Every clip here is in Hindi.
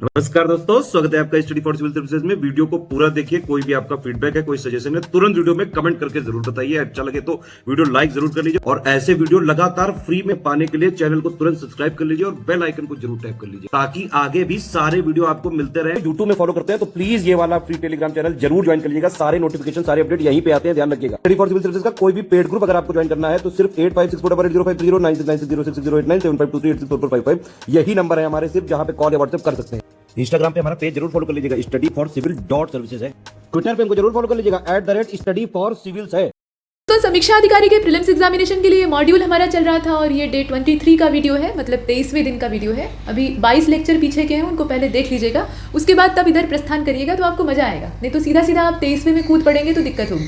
नमस्कार दोस्तों, स्वागत है आपका स्टडी फॉर सिविल सर्विसेज में। वीडियो को पूरा देखिए। कोई भी आपका फीडबैक है, कोई सजेशन है, तुरंत वीडियो में कमेंट करके जरूर बताइए। अच्छा लगे तो वीडियो लाइक जरूर कर लीजिए और ऐसे वीडियो लगातार फ्री में पाने के लिए चैनल को तुरंत सब्सक्राइब कर लीजिए और बेल आइकन को जरूर टैप कर लीजिए ताकि आगे भी सारे वीडियो आपको मिलते रहे। यूट्यूब में फॉलो करते हैं तो प्लीज ये वाला फ्री टेलीग्राम चैनल जरूर ज्वाइन कर लीजिएगा। सारे नोटिफिकेशन, सारे अपडेट यहीं पे आते हैं, ध्यान रखिएगा। स्टडी फॉर सिविल सर्विसेज का कोई भी पेड ग्रुप अगर आपको ज्वाइन करना है तो सिर्फ 856480560660897523864455 यही नंबर है हमारे, सिर्फ जहां पे कॉल या व्हाट्सएप कर सकते हैं। इंस्टाग्राम पे हमारा पेज जरूर फॉलो कर लीजिएगा, studyforcivil.services है। ट्विटर पे हमको जरूर फॉलो कर लीजिएगा, @studyforcivils है। तो समीक्षा अधिकारी के प्रीलिम्स एग्जामिनेशन के लिए मॉड्यूल हमारा चल रहा था और ये डे 23 का वीडियो है, मतलब 23वें दिन का वीडियो है। अभी 22 लेक्चर पीछे के हैं, उनको पहले देख लीजिएगा, उसके बाद तब इधर प्रस्थान करिएगा तो आपको मजा आएगा। नहीं तो सीधा सीधा आप 23वें में कूद पड़ेंगे तो दिक्कत होगी,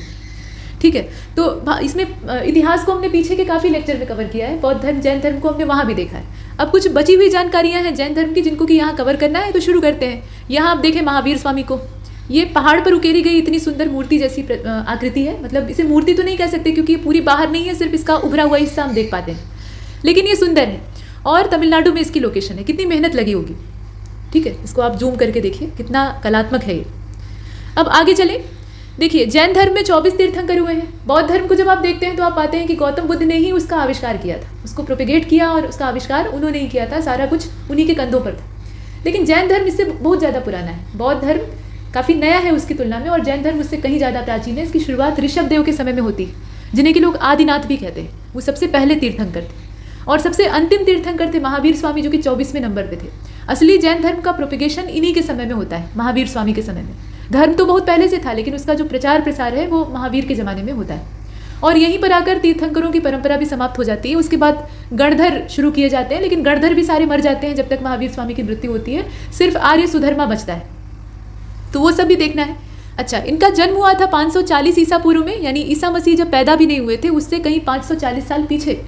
ठीक है। तो इसमें इतिहास को हमने पीछे के काफ़ी लेक्चर में कवर किया है। बौद्ध धर्म, जैन धर्म को हमने वहाँ भी देखा है। अब कुछ बची हुई जानकारियाँ हैं जैन धर्म की जिनको कि यहाँ कवर करना है, तो शुरू करते हैं। यहाँ आप देखें महावीर स्वामी को, ये पहाड़ पर उकेरी गई इतनी सुंदर मूर्ति जैसी आकृति है। मतलब इसे मूर्ति तो नहीं कह सकते क्योंकि ये पूरी बाहर नहीं है, सिर्फ इसका उभरा हुआ हिस्सा हम देख पाते हैं, लेकिन ये सुंदर है। और तमिलनाडु में इसकी लोकेशन है। कितनी मेहनत लगी होगी, ठीक है। इसको आप जूम करके देखिए कितना कलात्मक है ये। अब आगे चलें। देखिए, जैन धर्म में 24 तीर्थंकर हुए हैं। बौद्ध धर्म को जब आप देखते हैं तो आप पाते हैं कि गौतम बुद्ध ने ही उसका आविष्कार किया था, उसको प्रोपेगेट किया और उसका आविष्कार उन्होंने ही किया था, सारा कुछ उन्हीं के कंधों पर था। लेकिन जैन धर्म इससे बहुत ज़्यादा पुराना है। बौद्ध धर्म काफ़ी नया है उसकी तुलना में, और जैन धर्म उससे कहीं ज़्यादा प्राचीन है। इसकी शुरुआत ऋषभ देव के समय में होती है, जिन्हें कि लोग आदिनाथ भी कहते हैं। वो सबसे पहले तीर्थंकर थे और सबसे अंतिम तीर्थंकर थे महावीर स्वामी, जो कि 24वें नंबर पे थे। असली जैन धर्म का प्रोपेगेशन इन्हीं के समय में होता है, महावीर स्वामी के समय में। धर्म तो बहुत पहले से था, लेकिन उसका जो प्रचार प्रसार है वो महावीर के ज़माने में होता है। और यहीं पर आकर तीर्थंकरों की परंपरा भी समाप्त हो जाती है। उसके बाद गणधर शुरू किए जाते हैं, लेकिन गणधर भी सारे मर जाते हैं जब तक महावीर स्वामी की मृत्यु होती है। सिर्फ आर्य सुधर्मा बचता है, तो वो सब भी देखना है। अच्छा, इनका जन्म हुआ था 540 ईसा पूर्व में, यानी ईसा मसीह जब पैदा भी नहीं हुए थे उससे कहीं 540 साल पीछे।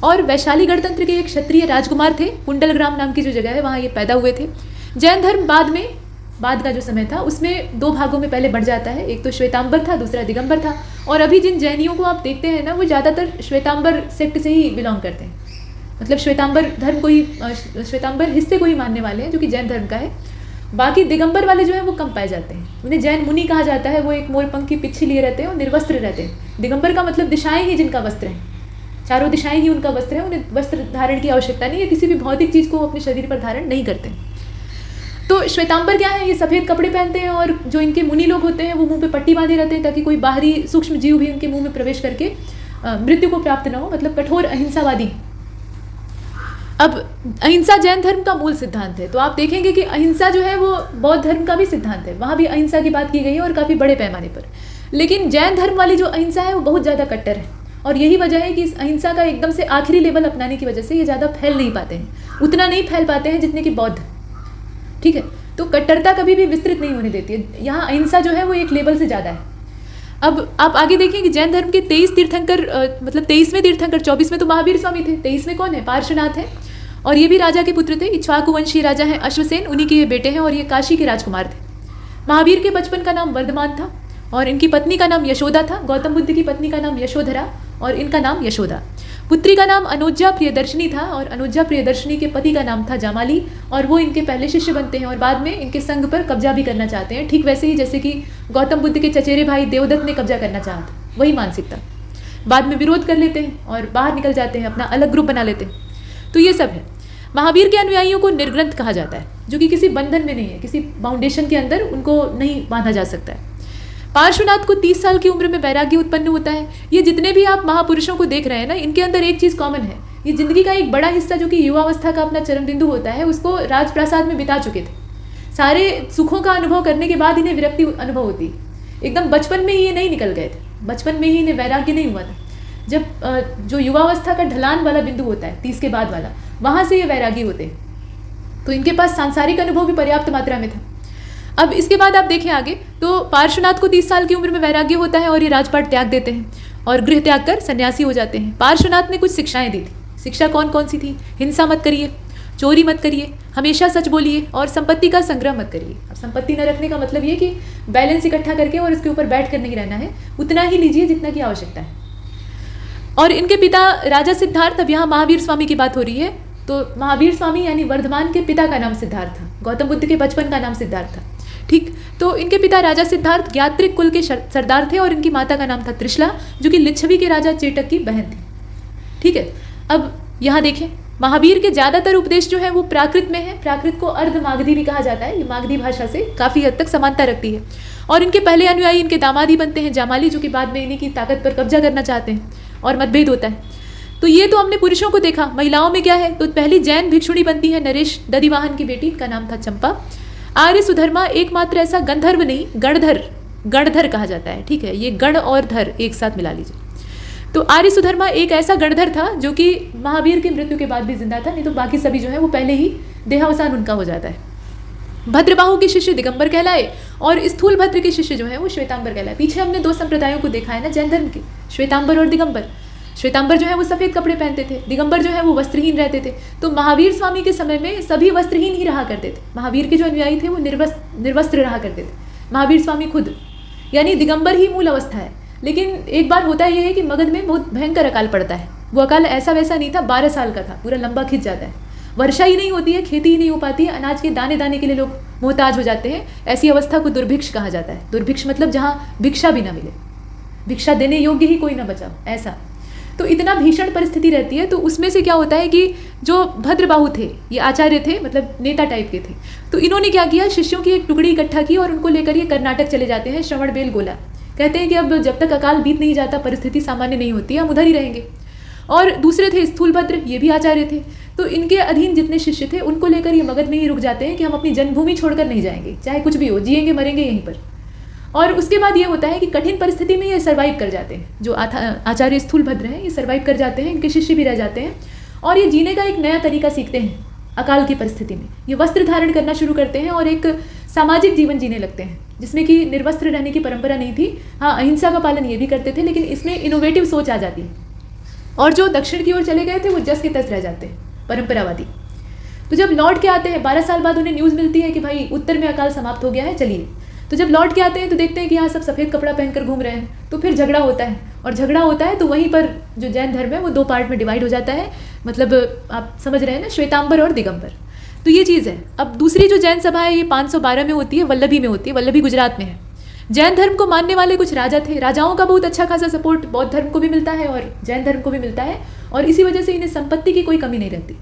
और वैशाली गणतंत्र के एक क्षत्रिय राजकुमार थे, कुंडलग्राम नाम की जो जगह है वहाँ ये पैदा हुए थे। जैन धर्म बाद का जो समय था उसमें 2 भागों में पहले बढ़ जाता है। एक तो श्वेतांबर था, दूसरा दिगंबर था। और अभी जिन जैनियों को आप देखते हैं ना, वो ज़्यादातर श्वेतांबर सेक्ट से ही बिलोंग करते हैं, मतलब श्वेतांबर धर्म को ही, श्वेतांबर हिस्से को ही मानने वाले हैं, जो कि जैन धर्म का है। बाकी दिगंबर वाले जो हैं वो कम पाए जाते हैं। उन्हें जैन मुनि कहा जाता है। वो एक मोरपंख की पिच्छी लिए रहते हैं और निर्वस्त्र रहते हैं। दिगंबर का मतलब दिशाएं ही जिनका वस्त्र है, चारों दिशाएं ही उनका वस्त्र है। उन्हें वस्त्र धारण की आवश्यकता नहीं है, किसी भी भौतिक चीज़ को अपने शरीर पर धारण नहीं करते। तो श्वेतांबर क्या है, ये सफ़ेद कपड़े पहनते हैं और जो इनके मुनि लोग होते हैं वो मुंह पे पट्टी बांधे रहते हैं ताकि कोई बाहरी सूक्ष्म जीव भी उनके मुंह में प्रवेश करके मृत्यु को प्राप्त न हो। मतलब कठोर अहिंसावादी। अब अहिंसा जैन धर्म का मूल सिद्धांत है, तो आप देखेंगे कि अहिंसा जो है वो बौद्ध धर्म का भी सिद्धांत है। वहाँ भी अहिंसा की बात की गई है और काफ़ी बड़े पैमाने पर। लेकिन जैन धर्म वाली जो अहिंसा है वो बहुत ज़्यादा कट्टर है, और यही वजह है कि इस अहिंसा का एकदम से आखिरी लेवल अपनाने की वजह से ये ज़्यादा फैल नहीं पाते हैं, उतना नहीं फैल पाते हैं जितने कि बौद्ध, ठीक है। तो कट्टरता कभी भी विस्तृत नहीं होने देती है। यहाँ अहिंसा जो है वो एक लेवल से ज़्यादा है। अब आप आगे देखें कि जैन धर्म के 23 तीर्थंकर, मतलब 23वें तीर्थंकर, 24वें तो महावीर स्वामी थे, 23वें कौन है, पार्श्वनाथ है। और ये भी राजा के पुत्र थे, इक्ष्वाकु वंशीय राजा हैं अश्वसेन, उन्हीं के ये बेटे हैं, और ये काशी के राजकुमार थे। महावीर के बचपन का नाम वर्धमान था और इनकी पत्नी का नाम यशोदा था। गौतम बुद्ध की पत्नी का नाम यशोधरा और इनका नाम यशोदा। पुत्री का नाम अनुज्जा प्रियदर्शनी था और अनुज्जा प्रियदर्शनी के पति का नाम था जामाली, और वो इनके पहले शिष्य बनते हैं और बाद में इनके संघ पर कब्जा भी करना चाहते हैं। ठीक वैसे ही जैसे कि गौतम बुद्ध के चचेरे भाई देवदत्त ने कब्जा करना चाहा था, वही मानसिकता। बाद में विरोध कर लेते हैं और बाहर निकल जाते हैं, अपना अलग ग्रुप बना लेते हैं। तो ये सब है। महावीर के अनुयायियों को निर्ग्रंथ कहा जाता है, जो कि किसी बंधन में नहीं है, किसी बाउंडेशन के अंदर उनको नहीं बांधा जा सकता है। पार्श्वनाथ को 30 साल की उम्र में वैराग्य उत्पन्न होता है। ये जितने भी आप महापुरुषों को देख रहे हैं ना, इनके अंदर एक चीज़ कॉमन है। ये जिंदगी का एक बड़ा हिस्सा, जो कि युवावस्था का अपना चरम बिंदु होता है, उसको राजप्रासाद में बिता चुके थे। सारे सुखों का अनुभव करने के बाद इन्हें विरक्ति अनुभव होती। एकदम बचपन में ही ये नहीं निकल गए थे, बचपन में ही इन्हें वैराग्य नहीं हुआ था। जब जो युवावस्था का ढलान वाला बिंदु होता है, 30 के बाद वाला, वहाँ से ये वैरागी होते हैं। तो इनके पास सांसारिक अनुभव भी पर्याप्त मात्रा में था। अब इसके बाद आप देखें आगे, तो पार्श्वनाथ को 30 साल की उम्र में वैराग्य होता है और ये राजपाट त्याग देते हैं और गृह त्याग कर सन्यासी हो जाते हैं। पार्श्वनाथ ने कुछ शिक्षाएं दी थी। शिक्षा कौन कौन सी थी? हिंसा मत करिए, चोरी मत करिए, हमेशा सच बोलिए और संपत्ति का संग्रह मत करिए। अब संपत्ति न रखने का मतलब ये कि बैलेंस इकट्ठा करके और इसके ऊपर बैठ कर नहीं रहना है, उतना ही लीजिए जितना की आवश्यकता है। और इनके पिता राजा सिद्धार्थ, अब यहाँ महावीर स्वामी की बात हो रही है, तो महावीर स्वामी यानी वर्धमान के पिता का नाम सिद्धार्थ था। गौतम बुद्ध के बचपन का नाम सिद्धार्थ था। ठीक, तो इनके पिता राजा सिद्धार्थ ज्ञात्रिक कुल के सरदार थे और इनकी माता का नाम था त्रिशला, जो कि लिच्छवी के राजा चेटक की बहन थी। ठीक है, अब यहाँ देखें, महावीर के ज़्यादातर उपदेश जो है वो प्राकृत में है। प्राकृत को अर्ध मागधी भी कहा जाता है, ये मागधी भाषा से काफ़ी हद तक समानता रखती है। और इनके पहले अनुयायी इनके दामादी बनते हैं जामाली, जो कि बाद में इन्हीं की ताकत पर कब्जा करना चाहते हैं और मतभेद होता है। तो ये तो हमने पुरुषों को देखा। महिलाओं में क्या है, तो पहली जैन भिक्षुणी बनती है नरेश दधिवाहन की बेटी, इनका नाम था चंपा। आर्य सुधर्मा एकमात्र ऐसा गंधर्व नहीं, गणधर कहा जाता है। ठीक है, ये गण और धर एक साथ मिला लीजिए। तो आर्य सुधर्मा एक ऐसा गणधर था जो कि महावीर की मृत्यु के बाद भी जिंदा था, नहीं तो बाकी सभी जो है वो पहले ही देहावसान उनका हो जाता है। भद्रबाहु के शिष्य दिगंबर कहलाए और स्थूल भद्र के शिष्य जो है वो श्वेतांबर कहलाए। पीछे हमने दो संप्रदायों को देखा है ना जैन धर्म के, श्वेतांबर और दिगंबर। श्वेतांबर जो है वो सफ़ेद कपड़े पहनते थे, दिगंबर जो है वो वस्त्रहीन रहते थे। तो महावीर स्वामी के समय में सभी वस्त्रहीन ही रहा करते थे। महावीर के जो अनुयायी थे वो निर्वस्त्र रहा करते थे। महावीर स्वामी खुद, यानी दिगंबर ही मूल अवस्था है। लेकिन एक बार होता यह है कि मगध में बहुत भयंकर अकाल पड़ता है। वो अकाल ऐसा वैसा नहीं था, 12 साल का था, पूरा लंबा खिंच जाता है। वर्षा ही नहीं होती है, खेती ही नहीं हो पाती है, अनाज के दाने दाने के लिए लोग मोहताज हो जाते हैं। ऐसी अवस्था को दुर्भिक्ष कहा जाता है। दुर्भिक्ष मतलब जहाँ भिक्षा भी ना मिले, भिक्षा देने योग्य ही कोई ना बचा, ऐसा। तो इतना भीषण परिस्थिति रहती है। तो उसमें से क्या होता है कि जो भद्रबाहु थे, ये आचार्य थे, मतलब नेता टाइप के थे। तो इन्होंने क्या किया, शिष्यों की एक टुकड़ी इकट्ठा की और उनको लेकर ये कर्नाटक चले जाते हैं, श्रवण बेल गोला। कहते हैं कि अब जब तक अकाल बीत नहीं जाता, परिस्थिति सामान्य नहीं होती, हम उधर ही रहेंगे। और दूसरे थे स्थूलभद्र, ये भी आचार्य थे। तो इनके अधीन जितने शिष्य थे उनको लेकर ये मगध में ही रुक जाते हैं कि हम अपनी जन्मभूमि छोड़कर नहीं जाएंगे, चाहे कुछ भी हो, जिएंगे मरेंगे यहीं पर। और उसके बाद ये होता है कि कठिन परिस्थिति में ये सर्वाइव कर जाते हैं। जो आचार्य स्थूलभद्र हैं ये सर्वाइव कर जाते हैं, इनके शिष्य भी रह जाते हैं और ये जीने का एक नया तरीका सीखते हैं। अकाल की परिस्थिति में ये वस्त्र धारण करना शुरू करते हैं और एक सामाजिक जीवन जीने लगते हैं, जिसमें कि निर्वस्त्र रहने की परंपरा नहीं थी। हाँ, अहिंसा का पालन ये भी करते थे, लेकिन इसमें इनोवेटिव सोच आ जाती है। और जो दक्षिण की ओर चले गए थे वो जस के तस रह जाते हैं, परंपरावादी। तो जब लौट के आते हैं, 12 साल बाद उन्हें न्यूज़ मिलती है कि भाई उत्तर में अकाल समाप्त हो गया है, चलिए। तो जब लौट के आते हैं तो देखते हैं कि यहाँ सब सफ़ेद कपड़ा पहनकर घूम रहे हैं। तो फिर झगड़ा होता है, और झगड़ा होता है तो वहीं पर जो जैन धर्म है वो 2 पार्ट में डिवाइड हो जाता है। मतलब आप समझ रहे हैं ना, श्वेतांबर और दिगंबर। तो ये चीज़ है। अब दूसरी जो जैन सभा है ये 512 में होती है, वल्लभी में होती है। वल्लभी गुजरात में है। जैन धर्म को मानने वाले कुछ राजा थे। राजाओं का बहुत अच्छा खासा सपोर्ट बौद्ध धर्म को भी मिलता है और जैन धर्म को भी मिलता है, और इसी वजह से इन्हें संपत्ति की कोई कमी नहीं रहती।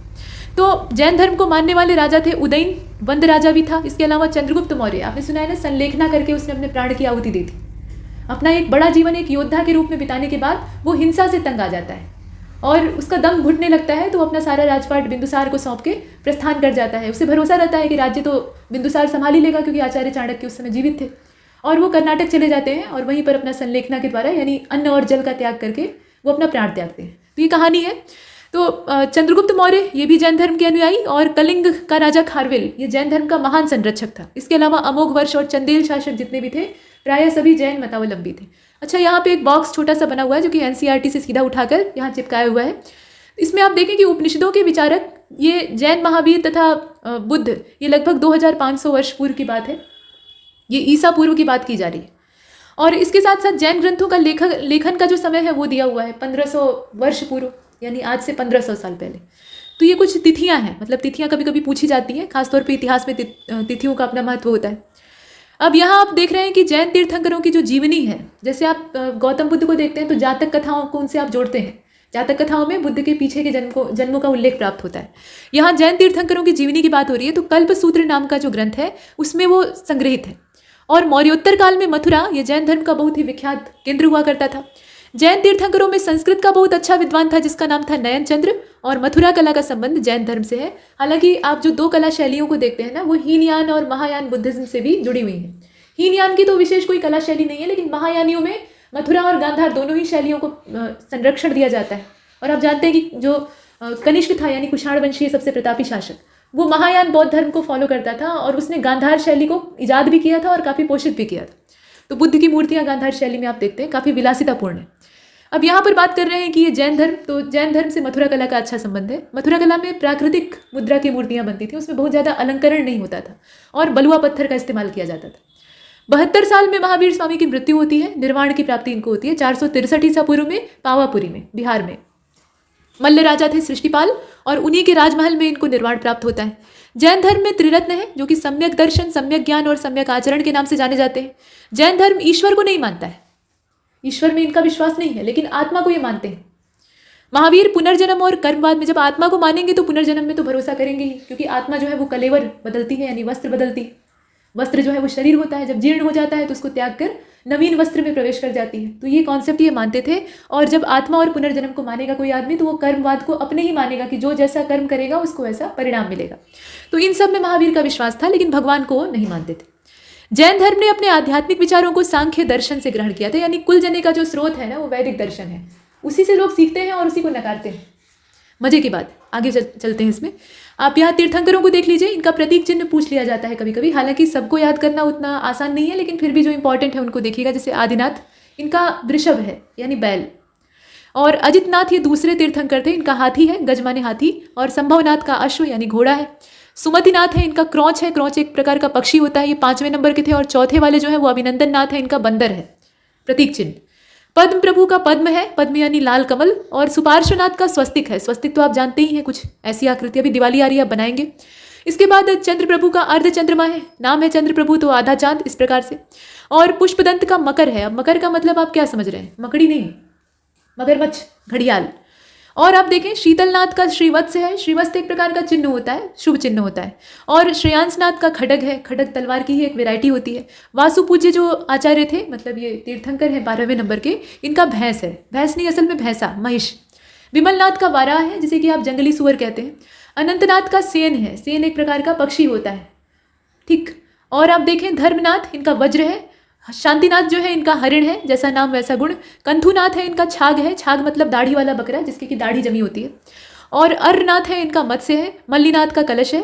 तो जैन धर्म को मानने वाले राजा थे उदयन, वंद राजा भी था। इसके अलावा चंद्रगुप्त मौर्य, आपने सुना है ना, संलेखना करके उसने अपने प्राण की आहुति दी थी। अपना एक बड़ा जीवन एक योद्धा के रूप में बिताने के बाद वो हिंसा से तंग आ जाता है और उसका दम घुटने लगता है। तो अपना सारा राजपाट बिंदुसार को सौंप के प्रस्थान कर जाता है। उसे भरोसा रहता है कि राज्य तो बिंदुसार संभाल ही लेगा, क्योंकि आचार्य चाणक्य उस समय जीवित थे। और वो कर्नाटक चले जाते हैं और वहीं पर अपना संलेखना के द्वारा, यानी अन्न और जल का त्याग करके वो अपना प्राण त्यागते हैं। तो ये कहानी है। तो चंद्रगुप्त मौर्य ये भी जैन धर्म के अनुयायी, और कलिंग का राजा खारवेल ये जैन धर्म का महान संरक्षक था। इसके अलावा अमोघ वर्ष और चंदेल शासक जितने भी थे प्रायः सभी जैन मतावलंबी थे। अच्छा, यहाँ पे एक बॉक्स छोटा सा बना हुआ है जो कि NCERT से सीधा उठाकर यहाँ चिपकाया हुआ है। इसमें आप देखें कि उपनिषदों के विचारक ये जैन महावीर तथा बुद्ध, ये लगभग 2500 वर्ष पूर्व की बात है। ये ईसा पूर्व की बात की जा रही है। और इसके साथ साथ जैन ग्रंथों का लेखन का जो समय है वो दिया हुआ है 1500 वर्ष पूर्व, यानी आज से 1500 साल पहले। तो ये कुछ तिथियां हैं, मतलब तिथियां कभी कभी पूछी जाती हैं, खासतौर पे इतिहास में तिथियों का अपना महत्व होता है। अब यहाँ आप देख रहे हैं कि जैन तीर्थंकरों की जो जीवनी है, जैसे आप गौतम बुद्ध को देखते हैं तो जातक कथाओं को उनसे आप जोड़ते हैं। जातक कथाओं में बुद्ध के पीछे के जन्मों का उल्लेख प्राप्त होता है। यहाँ जैन तीर्थंकरों की जीवनी की बात हो रही है, तो कल्पसूत्र नाम का जो ग्रंथ है उसमें वो संग्रहित है। और मौर्योत्तर काल में मथुरा ये जैन धर्म का बहुत ही विख्यात केंद्र हुआ करता था। जैन तीर्थंकरों में संस्कृत का बहुत अच्छा विद्वान था जिसका नाम था नयन चंद्र, और मथुरा कला का संबंध जैन धर्म से है। हालांकि आप जो 2 कला शैलियों को देखते हैं ना, वो हीनयान और महायान बुद्धिज्म से भी जुड़ी हुई हैं। हीनयान की तो विशेष कोई कला शैली नहीं है, लेकिन महायानियों में मथुरा और गांधार दोनों ही शैलियों को संरक्षण दिया जाता है। और आप जानते हैं कि जो कनिष्क था, यानी कुषाण वंशीय सबसे प्रतापी शासक, वो महायान बौद्ध धर्म को फॉलो करता था और उसने गांधार शैली को इजाद भी किया था और काफ़ी पोषित भी किया था। तो बुद्ध की मूर्तियाँ गांधार शैली में आप देखते हैं, काफ़ी विलासितापूर्ण है। अब यहाँ पर बात कर रहे हैं कि ये जैन धर्म, तो जैन धर्म से मथुरा कला का अच्छा संबंध है। मथुरा कला में प्राकृतिक मुद्रा की मूर्तियाँ बनती थी, उसमें बहुत ज़्यादा अलंकरण नहीं होता था और बलुआ पत्थर का इस्तेमाल किया जाता था। 72 साल में महावीर स्वामी की मृत्यु होती है। निर्वाण की प्राप्ति इनको होती है 463 ईसा पूर्व में पावापुरी में, बिहार में। मल्ल राजा थे सृष्टिपाल और उन्हीं के राजमहल में इनको निर्वाण प्राप्त होता है। जैन धर्म में त्रिरत्न है जो कि सम्यक दर्शन, सम्यक ज्ञान और सम्यक आचरण के नाम से जाने जाते हैं। जैन धर्म ईश्वर को नहीं मानता है, ईश्वर में इनका विश्वास नहीं है, लेकिन आत्मा को ये मानते हैं। महावीर पुनर्जन्म और कर्मवाद में जब आत्मा को मानेंगे तो पुनर्जन्म में तो भरोसा करेंगे ही, क्योंकि आत्मा जो है वो कलेवर बदलती है, यानी वस्त्र बदलती है। वस्त्र जो है वो शरीर होता है, जब जीर्ण हो जाता है तो उसको त्याग कर नवीन वस्त्र में प्रवेश कर जाती है। तो ये कॉन्सेप्ट ये मानते थे। और जब आत्मा और पुनर्जन्म को मानेगा कोई आदमी तो वो कर्मवाद को अपने ही मानेगा कि जो जैसा कर्म करेगा उसको वैसा परिणाम मिलेगा। तो इन सब में महावीर का विश्वास था, लेकिन भगवान को नहीं मानते थे। जैन धर्म ने अपने आध्यात्मिक विचारों को सांख्य दर्शन से ग्रहण किया था, यानी कुल जने का जो स्रोत है ना वो वैदिक दर्शन है, उसी से लोग सीखते हैं और उसी को नकारते हैं। मजे की बात, आगे चलते हैं इसमें। आप यहाँ तीर्थंकरों को देख लीजिए, इनका प्रतीक चिन्ह पूछ लिया जाता है कभी कभी, हालांकि सबको याद करना उतना आसान नहीं है, लेकिन फिर भी जो इंपॉर्टेंट है उनको देखिएगा। जैसे आदिनाथ, इनका वृषभ है यानी बैल, और अजितनाथ ये दूसरे तीर्थंकर थे, इनका हाथी है, गज माने हाथी, और संभवनाथ का अश्व यानी घोड़ा है। सुमतिनाथ है, इनका क्रौच है, क्रौच एक प्रकार का पक्षी होता है, ये 5वें नंबर के थे। और चौथे वाले जो है वो अभिनंदन नाथ है, इनका बंदर है प्रतीक चिन्ह। पद्म प्रभु का पद्म है, पद्म यानी लाल कमल, और सुपार्श्वनाथ का स्वस्तिक है। स्वस्तिक तो आप जानते ही हैं, कुछ ऐसी आकृति, अभी दिवाली आ रही है, आप बनाएंगे। इसके बाद चंद्र प्रभु का अर्ध चंद्रमा है, नाम है चंद्र प्रभु तो आधा चांद, इस प्रकार से। और पुष्पदंत का मकर है। अब मकर का मतलब आप क्या समझ रहे हैं? मकड़ी नहीं, मगरमच्छ, घड़ियाल। और आप देखें शीतलनाथ का श्रीवत्स है, श्रीवत्स एक प्रकार का चिन्ह होता है, शुभ चिन्ह होता है। और श्रेयांसनाथ का खड्ग है, खड्ग तलवार की ही एक वैरायटी होती है। वासु पूज्य जो आचार्य थे, मतलब ये तीर्थंकर हैं 12वें नंबर के, इनका भैंस है, भैंस नहीं असल में भैंसा, महिष। विमलनाथ का वाराह है, जिसे कि आप जंगली सुअर कहते हैं। अनंतनाथ का सेन है, सेन एक प्रकार का पक्षी होता है, ठीक। और आप देखें धर्मनाथ, इनका वज्र है। शांतिनाथ जो है इनका हरिण है, जैसा नाम वैसा गुण। कंथुनाथ है, इनका छाग है, छाग मतलब दाढ़ी वाला बकरा जिसकी की दाढ़ी जमी होती है। और अर्रनाथ है, इनका मत्स्य है। मल्लीनाथ का कलश है।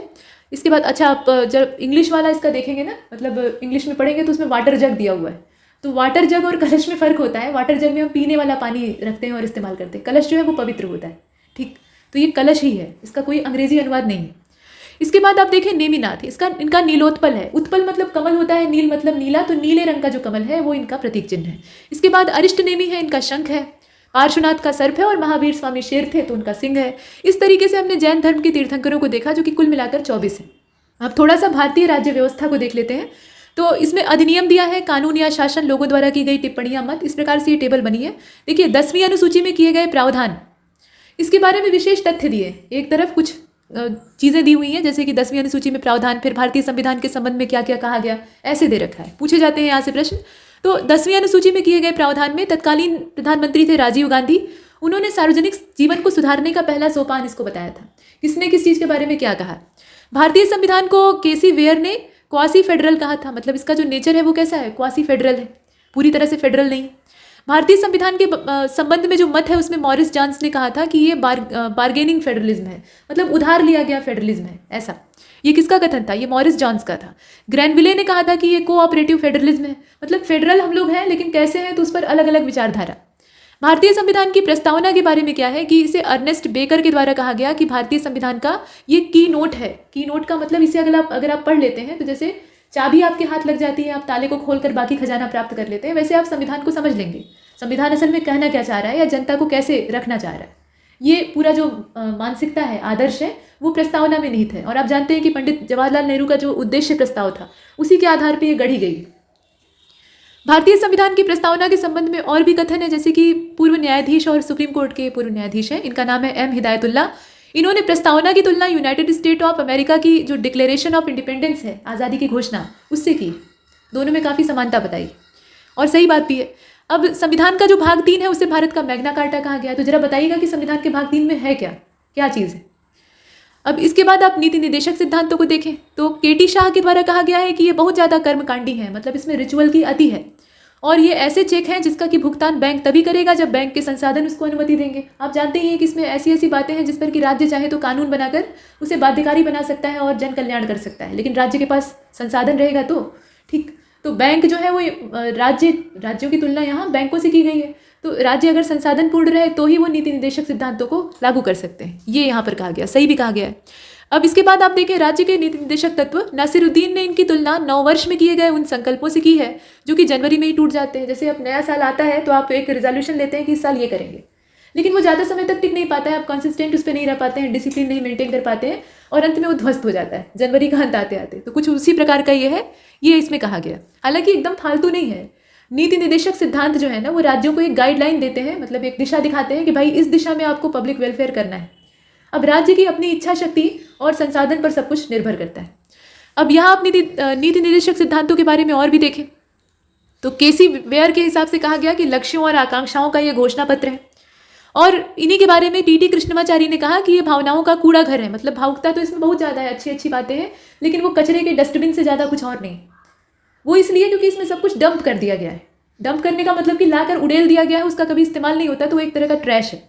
इसके बाद अच्छा, आप जब इंग्लिश वाला इसका देखेंगे ना, मतलब इंग्लिश में पढ़ेंगे तो उसमें वाटर जग दिया हुआ है, तो वाटर जग और कलश में फ़र्क होता है। वाटर जग में हम पीने वाला पानी रखते हैं और इस्तेमाल करते हैं, कलश जो है वो पवित्र होता है, ठीक। तो ये कलश ही है, इसका कोई अंग्रेजी अनुवाद नहीं है। इसके बाद आप देखें नेमिनाथ, इनका नीलोत्पल है। उत्पल मतलब कमल होता है, नील मतलब नीला, तो नीले रंग का जो कमल है वो इनका प्रतीक चिन्ह है। इसके बाद अरिष्ट नेमि है, इनका शंख है। पार्श्वनाथ का सर्प है, और महावीर स्वामी शेर थे तो उनका सिंह है। इस तरीके से हमने जैन धर्म के तीर्थंकरों को देखा, जो कि कुल मिलाकर 24 है। अब थोड़ा सा भारतीय राज्य व्यवस्था को देख लेते हैं। तो इसमें अधिनियम दिया है, कानून या शासन, लोगों द्वारा की गई टिप्पणियां, मत, इस प्रकार से ये टेबल बनी है। देखिए 10वीं अनुसूची में किए गए प्रावधान, इसके बारे में विशेष तथ्य दिए। एक तरफ कुछ चीज़ें दी हुई हैं, जैसे कि 10वीं अनुसूची में प्रावधान, फिर भारतीय संविधान के संबंध में क्या क्या कहा गया, ऐसे दे रखा है। पूछे जाते हैं यहाँ से प्रश्न। तो 10वीं अनुसूची में किए गए प्रावधान में तत्कालीन प्रधानमंत्री थे राजीव गांधी, उन्होंने सार्वजनिक जीवन को सुधारने का पहला सोपान इसको बताया था। किसने किस चीज़ के बारे में क्या कहा? भारतीय संविधान को केसी वेयर ने क्वासी फेडरल कहा था, मतलब इसका जो नेचर है वो कैसा है, क्वासी फेडरल है, पूरी तरह से फेडरल नहीं। भारतीय संविधान के संबंध में जो मत है उसमें मॉरिस जॉन्स ने कहा था कि ये बार्गेनिंग फेडरलिज्म है, मतलब उधार लिया गया फेडरलिज्म है, ऐसा। ये किसका कथन था? ये मॉरिस जॉन्स का था। ग्रैनविले ने कहा था कि ये कोऑपरेटिव फेडरलिज्म है, मतलब फेडरल हम लोग हैं लेकिन कैसे हैं तो उस पर अलग अलग विचारधारा। भारतीय संविधान की प्रस्तावना के बारे में क्या है कि इसे अर्नेस्ट बेकर के द्वारा कहा गया कि भारतीय संविधान का ये की नोट है। की नोट का मतलब इसे अगर आप पढ़ लेते हैं तो जैसे चाबी आपके हाथ लग जाती है, आप ताले को खोलकर बाकी खजाना प्राप्त कर लेते हैं, वैसे आप संविधान को समझ लेंगे। संविधान असल में कहना क्या चाह रहा है या जनता को कैसे रखना चाह रहा है, ये पूरा जो मानसिकता है, आदर्श है, वो प्रस्तावना में निहित है। और आप जानते हैं कि पंडित जवाहरलाल नेहरू का जो उद्देश्य प्रस्ताव था उसी के आधार पर यह गढ़ी गई। भारतीय संविधान की प्रस्तावना के संबंध में और भी कथन है, जैसे कि पूर्व न्यायाधीश और सुप्रीम कोर्ट के पूर्व न्यायाधीश हैं, इनका नाम है एम हिदायतुल्ला। इन्होंने प्रस्तावना की तुलना यूनाइटेड स्टेट ऑफ अमेरिका की जो डिक्लेरेशन ऑफ इंडिपेंडेंस है, आज़ादी की घोषणा, उससे की। दोनों में काफ़ी समानता बताई और सही बात भी है। अब संविधान का जो भाग 3 है उसे भारत का मैग्ना कार्टा कहा गया है। तो जरा बताइएगा कि संविधान के भाग 3 में है क्या, क्या चीज़ है। अब इसके बाद आप नीति निदेशक सिद्धांतों को देखें तो केटी शाह के द्वारा कहा गया है कि ये बहुत ज़्यादा कर्मकांडी है, मतलब इसमें रिचुअल की अति है, और ये ऐसे चेक हैं जिसका कि भुगतान बैंक तभी करेगा जब बैंक के संसाधन उसको अनुमति देंगे। आप जानते ही हैं कि इसमें ऐसी ऐसी बातें हैं जिस पर कि राज्य चाहे तो कानून बनाकर उसे बाध्यकारी बना सकता है और जन कल्याण कर सकता है, लेकिन राज्य के पास संसाधन रहेगा तो ठीक। तो बैंक जो है वो राज्यों की तुलना यहाँ बैंकों से की गई है, तो राज्य अगर संसाधन पूर्ण रहे तो ही वो नीति निदेशक सिद्धांतों को लागू कर सकते हैं, ये यहाँ पर कहा गया, सही भी कहा गया है। अब इसके बाद आप देखें राज्य के नीति निदेशक तत्व, नासिरुद्दीन ने इनकी तुलना 9 वर्ष में किए गए उन संकल्पों से की है जो कि जनवरी में ही टूट जाते हैं। जैसे अब नया साल आता है तो आप एक रिजोल्यूशन लेते हैं कि इस साल ये करेंगे, लेकिन वो ज़्यादा समय तक टिक नहीं पाता है, आप कंसिस्टेंट उस पर नहीं रह पाते हैं, डिसिप्लिन नहीं मेंटेन कर पाते हैं और अंत में वो ध्वस्त हो जाता है जनवरी का अंत आते आते। तो कुछ उसी प्रकार का ये है, ये इसमें कहा गया। हालांकि एकदम फालतू नहीं है। नीति निदेशक सिद्धांत जो है ना, वो राज्यों को एक गाइडलाइन देते हैं, मतलब एक दिशा दिखाते हैं कि भाई इस दिशा में आपको पब्लिक वेलफेयर करना है। अब राज्य की अपनी इच्छा शक्ति और संसाधन पर सब कुछ निर्भर करता है। अब यहाँ आप नीति निदेशक सिद्धांतों के बारे में और भी देखें तो केसी वेयर के हिसाब से कहा गया कि लक्ष्यों और आकांक्षाओं का ये घोषणा पत्र है। और इन्हीं के बारे में टीटी कृष्णमाचारी ने कहा कि ये भावनाओं का कूड़ा घर है। मतलब भावुकता तो इसमें बहुत ज़्यादा है, अच्छी अच्छी बातें हैं, लेकिन वो कचरे के डस्टबिन से ज़्यादा कुछ और नहीं। वो इसलिए क्योंकि इसमें सब कुछ डंप कर दिया गया है। डंप करने का मतलब कि लाकर उड़ेल दिया गया है, उसका कभी इस्तेमाल नहीं होता, तो वो एक तरह का ट्रैश है।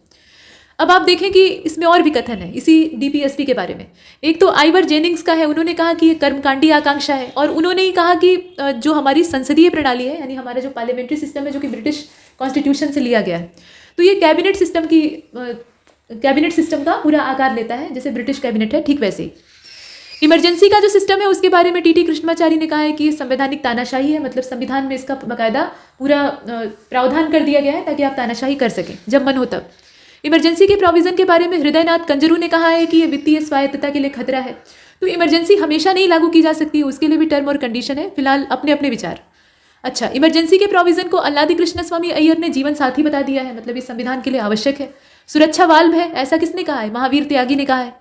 अब आप देखें कि इसमें और भी कथन है इसी डीपीएसपी के बारे में। एक तो आइवर जेनिंग्स का है, उन्होंने कहा कि ये कर्मकांडी आकांक्षा है, और उन्होंने ही कहा कि जो हमारी संसदीय प्रणाली है, यानी हमारा जो पार्लियामेंट्री सिस्टम है जो कि ब्रिटिश कॉन्स्टिट्यूशन से लिया गया है, तो ये कैबिनेट सिस्टम का पूरा आकार लेता है, जैसे ब्रिटिश कैबिनेट है ठीक वैसे ही। इमरजेंसी का जो सिस्टम है उसके बारे में टीटी कृष्णमाचारी ने कहा है कि संवैधानिक तानाशाही है। मतलब संविधान में इसका बाकायदा पूरा प्रावधान कर दिया गया है ताकि आप तानाशाही कर सकें जब मन हो तब। इमरजेंसी के प्रोविजन के बारे में हृदयनाथ कंजरू ने कहा है कि ये वित्तीय स्वायत्तता के लिए खतरा है। तो इमरजेंसी हमेशा नहीं लागू की जा सकती, उसके लिए भी टर्म और कंडीशन है। फिलहाल अपने अपने विचार। अच्छा, इमरजेंसी के प्रोविजन को अल्लादी कृष्ण स्वामी अय्यर ने जीवन साथी बता दिया है, मतलब इस संविधान के लिए आवश्यक है। सुरक्षा वाल्व है, ऐसा किसने कहा है? महावीर त्यागी ने कहा है।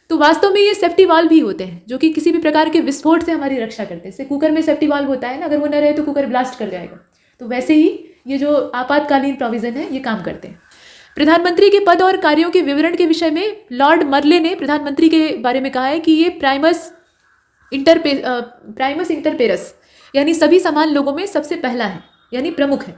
तो वास्तव में ये सेफ्टी वाल्व भी होते हैं जो कि किसी भी प्रकार के विस्फोट से हमारी रक्षा करते हैं। जैसे कुकर में सेफ्टी वाल्व होता है ना, अगर वो न रहे तो कुकर ब्लास्ट कर जाएगा। तो वैसे ही ये जो आपातकालीन प्रोविजन है ये काम करते हैं। प्रधानमंत्री के पद और कार्यों के विवरण के विषय में लॉर्ड मर्ले ने प्रधानमंत्री के बारे में कहा है कि ये प्राइमस इंटर पेरस, यानी सभी समान लोगों में सबसे पहला है, यानी प्रमुख है।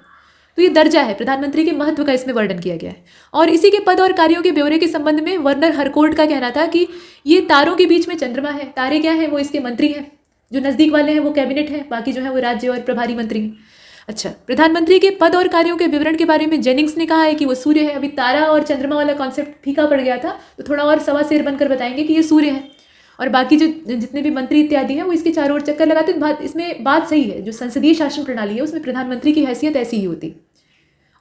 तो ये दर्जा है, प्रधानमंत्री के महत्व का इसमें वर्णन किया गया है। और इसी के पद और कार्यों के ब्यौरे के संबंध में वर्नर हरकोर्ट का कहना था कि ये तारों के बीच में चंद्रमा है। तारे क्या हैं? वो इसके मंत्री हैं, जो नज़दीक वाले हैं वो कैबिनेट हैं, बाकी जो है वो राज्य और प्रभारी मंत्री हैं। अच्छा, प्रधानमंत्री के पद और कार्यों के विवरण के बारे में जेनिंग्स ने कहा है कि वो सूर्य है। अभी तारा और चंद्रमा वाला कॉन्सेप्ट फीका पड़ गया था, तो थोड़ा और सवा शेर बनकर बताएंगे कि ये सूर्य है, और बाकी जो जितने भी मंत्री इत्यादि हैं वो इसके चारों ओर चक्कर लगाते हैं। इसमें बात सही है, जो संसदीय शासन प्रणाली है उसमें प्रधानमंत्री की हैसियत ऐसी ही होती है,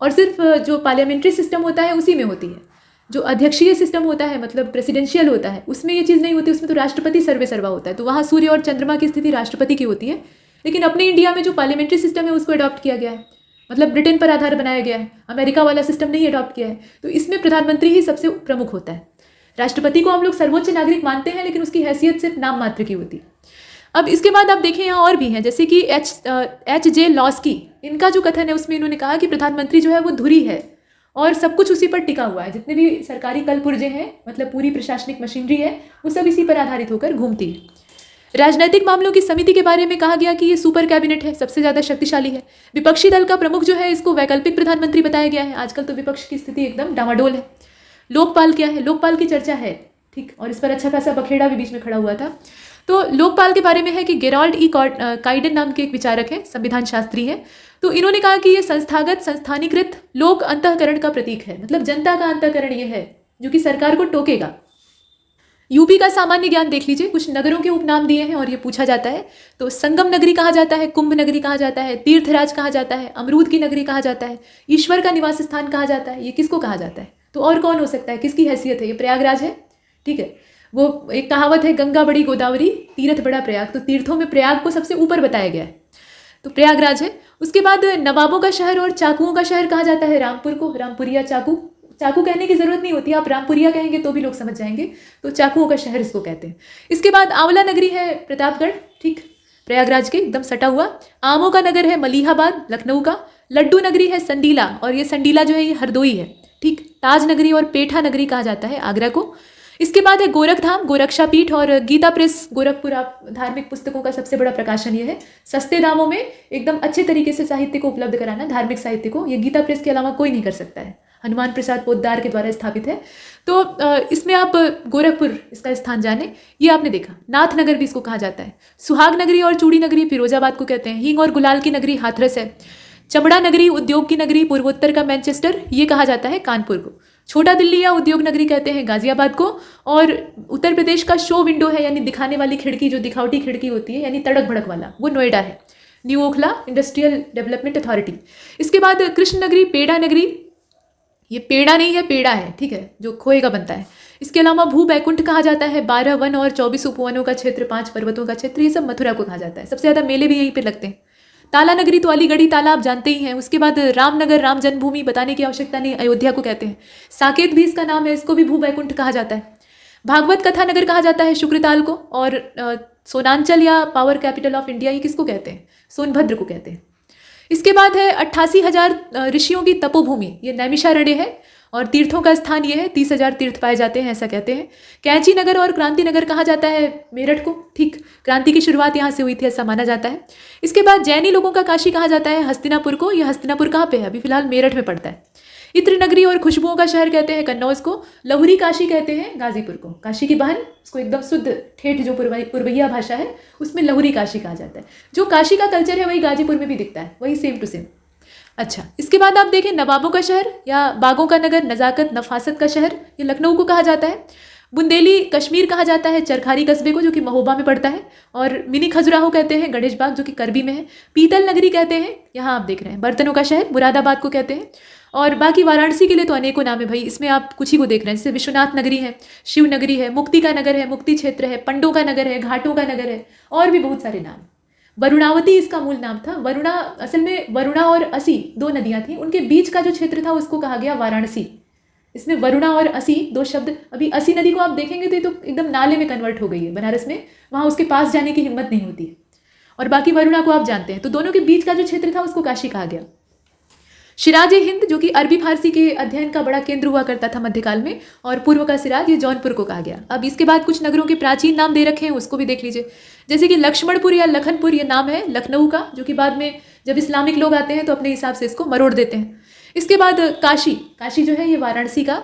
और सिर्फ जो पार्लियामेंट्री सिस्टम होता है उसी में होती है। जो अध्यक्षीय सिस्टम होता है, मतलब प्रेसिडेंशियल होता है, उसमें ये चीज़ नहीं होती। उसमें तो राष्ट्रपति सर्वे सर्वा होता है, तो वहाँ सूर्य और चंद्रमा की स्थिति राष्ट्रपति की होती है। लेकिन अपने इंडिया में जो पार्लियामेंट्री सिस्टम है उसको अडॉप्ट किया गया है, मतलब ब्रिटेन पर आधार बनाया गया है, अमेरिका वाला सिस्टम नहीं अडॉप्ट किया है। तो इसमें प्रधानमंत्री ही सबसे प्रमुख होता है। राष्ट्रपति को हम लोग सर्वोच्च नागरिक मानते हैं, लेकिन उसकी हैसियत सिर्फ नाम मात्र की होती है। अब इसके बाद आप देखें यहाँ और भी हैं, जैसे कि एच जे लॉस्की, इनका जो कथन है उसमें इन्होंने कहा कि प्रधानमंत्री जो है वो धुरी है और सब कुछ उसी पर टिका हुआ है। जितने भी सरकारी कल पुर्जे हैं, मतलब पूरी प्रशासनिक मशीनरी है, वो सब इसी पर आधारित होकर घूमती है। राजनीतिक मामलों की समिति के बारे में कहा गया कि ये सुपर कैबिनेट है, सबसे ज़्यादा शक्तिशाली है। विपक्षी दल का प्रमुख जो है इसको वैकल्पिक प्रधानमंत्री बताया गया है। आजकल तो विपक्ष की स्थिति एकदम डामाडोल है। लोकपाल क्या है? लोकपाल की चर्चा है, ठीक, और इस पर अच्छा खासा बखेड़ा भी बीच में खड़ा हुआ था। तो लोकपाल के बारे में है कि गेराल्ड ई काइडन नाम के एक विचारक हैं, संविधान शास्त्री हैं। तो इन्होंने कहा कि ये संस्थागत संस्थानीकृत लोक अंतःकरण का प्रतीक है, मतलब जनता का अंतःकरण ये है जो कि सरकार को टोकेगा। यूपी का सामान्य ज्ञान देख लीजिए, कुछ नगरों के उपनाम दिए हैं और ये पूछा जाता है। तो संगम नगरी कहा जाता है, कुंभ नगरी कहा जाता है, तीर्थराज कहा जाता है, अमरूद की नगरी कहा जाता है, ईश्वर का निवास स्थान कहा जाता है। ये किसको कहा जाता है? तो और कौन हो सकता है? किसकी हैसियत है? ये प्रयागराज है, ठीक है। वो एक कहावत है, गंगा बड़ी गोदावरी, तीर्थ बड़ा प्रयाग। तो तीर्थों में प्रयाग को सबसे ऊपर बताया गया है, तो प्रयागराज है। उसके बाद नवाबों का शहर और चाकुओं का शहर कहा जाता है रामपुर को, रामपुरिया चाकू। चाकू कहने की जरूरत नहीं होती, आप रामपुरिया कहेंगे तो भी लोग समझ जाएंगे, तो चाकुओं का शहर इसको कहते हैं। इसके बाद आंवला नगरी है प्रतापगढ़, ठीक, प्रयागराज के एकदम सटा हुआ। आमों का नगर है मलिहाबाद, लखनऊ का। लड्डू नगरी है संडीला, और ये संडीला जो है ये हरदोई है, ठीक। ताज नगरी और पेठा नगरी कहा जाता है आगरा को। इसके बाद है गोरखधाम, गोरक्षा पीठ और गीता प्रेस गोरखपुर। आप धार्मिक पुस्तकों का सबसे बड़ा प्रकाशन ये है, सस्ते दामों में एकदम अच्छे तरीके से साहित्य को उपलब्ध कराना, धार्मिक साहित्य को, ये गीता प्रेस के अलावा कोई नहीं कर सकता है। हनुमान प्रसाद पोद्दार के द्वारा स्थापित है। तो इसमें आप गोरखपुर इसका स्थान जाने, ये आपने देखा। नाथ नगर भी इसको कहा जाता है। सुहाग नगरी और चूड़ी नगरी फिरोजाबाद को कहते हैं। हींग और गुलाल की नगरी हाथरस है। चमड़ा नगरी, उद्योग की नगरी, पूर्वोत्तर का मैनचेस्टर, ये कहा जाता है कानपुर को। छोटा दिल्ली या उद्योग नगरी कहते हैं गाजियाबाद को। और उत्तर प्रदेश का शो विंडो है, यानी दिखाने वाली खिड़की, जो दिखावटी खिड़की होती है, यानी तड़क भड़क वाला, वो नोएडा है। New Okhla industrial development authority. इसके बाद कृष्ण नगरी, पेड़ा नगरी, ये पेड़ा नहीं है, पेड़ा है, ठीक है, जो खोए का बनता है। इसके अलावा भू बैकुंठ कहा जाता है, 12 वन और 24 उपवनों का क्षेत्र, 5 पर्वतों का क्षेत्र, ये सब मथुरा को कहा जाता है। सबसे ज़्यादा मेले भी यहीं पे लगते हैं। ताला नगरी तो अलीगढ़ी ताला आप जानते ही हैं। उसके बाद रामनगर, राम जन्मभूमि, बताने की आवश्यकता नहीं, अयोध्या को कहते हैं। साकेत भी इसका नाम है, इसको भी भू बैकुंठ कहा जाता है। भागवत कथा नगर कहा जाता है शुक्रताल को। और सोनांचल या पावर कैपिटल ऑफ इंडिया, ये किसको कहते हैं? सोनभद्र को कहते हैं। इसके बाद है 88,000 ऋषियों की तपोभूमि, ये नैमिषारण्य है। और तीर्थों का स्थान ये है, 30,000 तीर्थ पाए जाते हैं, ऐसा कहते हैं। कैंची नगर और क्रांति नगर कहा जाता है मेरठ को, ठीक, क्रांति की शुरुआत यहाँ से हुई थी, ऐसा माना जाता है। इसके बाद जैनी लोगों का काशी कहा जाता है हस्तिनापुर को। यह हस्तिनापुर कहाँ पे है? अभी फिलहाल मेरठ में पड़ता है। इत्र नगरी और खुशबुओं का शहर कहते हैं कन्नौज को। लहुरी काशी कहते हैं गाजीपुर को। काशी की बहन, उसको एकदम शुद्ध ठेठ जो पुरवैया भाषा है, उसमें लहुरी काशी कहा जाता है। जो काशी का कल्चर है वही गाजीपुर में भी दिखता है, वही सेम टू सेम। अच्छा, इसके बाद आप देखें नवाबों का शहर या बागों का नगर, नज़ाकत नफासत का शहर, ये लखनऊ को कहा जाता है। बुंदेली कश्मीर कहा जाता है चरखारी कस्बे को, जो कि महोबा में पड़ता है। और मिनी खजुराहो कहते हैं गणेश बाग, जो कि करबी में है। पीतल नगरी कहते हैं, यहाँ आप देख रहे हैं बर्तनों का शहर, मुरादाबाद को कहते हैं। और बाकी वाराणसी के लिए तो अनेकों नाम है भाई, इसमें आप कुछ ही को देख रहे हैं। जैसे विश्वनाथ नगरी है, शिव नगरी है, मुक्ति का नगर है, मुक्ति क्षेत्र है, पंडों का नगर है, घाटों का नगर है, और भी बहुत सारे नाम। वरुणावती इसका मूल नाम था। वरुणा, असल में वरुणा और असी 2 नदियाँ थी, उनके बीच का जो क्षेत्र था उसको कहा गया वाराणसी। इसमें वरुणा और असी 2 शब्द, अभी असी नदी को आप देखेंगे तो ये तो एकदम नाले में कन्वर्ट हो गई है बनारस में, वहाँ उसके पास जाने की हिम्मत नहीं होती है। और बाकी वरुणा को आप जानते हैं, तो दोनों के बीच का जो क्षेत्र था उसको काशी कहा गया। सिराज ए हिंद, जो कि अरबी फारसी के अध्ययन का बड़ा केंद्र हुआ करता था मध्यकाल में, और पूर्व का सिराज, ये जौनपुर को कहा गया। अब इसके बाद कुछ नगरों के प्राचीन नाम दे रखे हैं, उसको भी देख लीजिए। जैसे कि लक्ष्मणपुर या लखनपुर, ये नाम है लखनऊ का, जो कि बाद में जब इस्लामिक लोग आते हैं तो अपने हिसाब से इसको मरोड़ देते हैं। इसके बाद काशी, काशी जो है ये वाराणसी का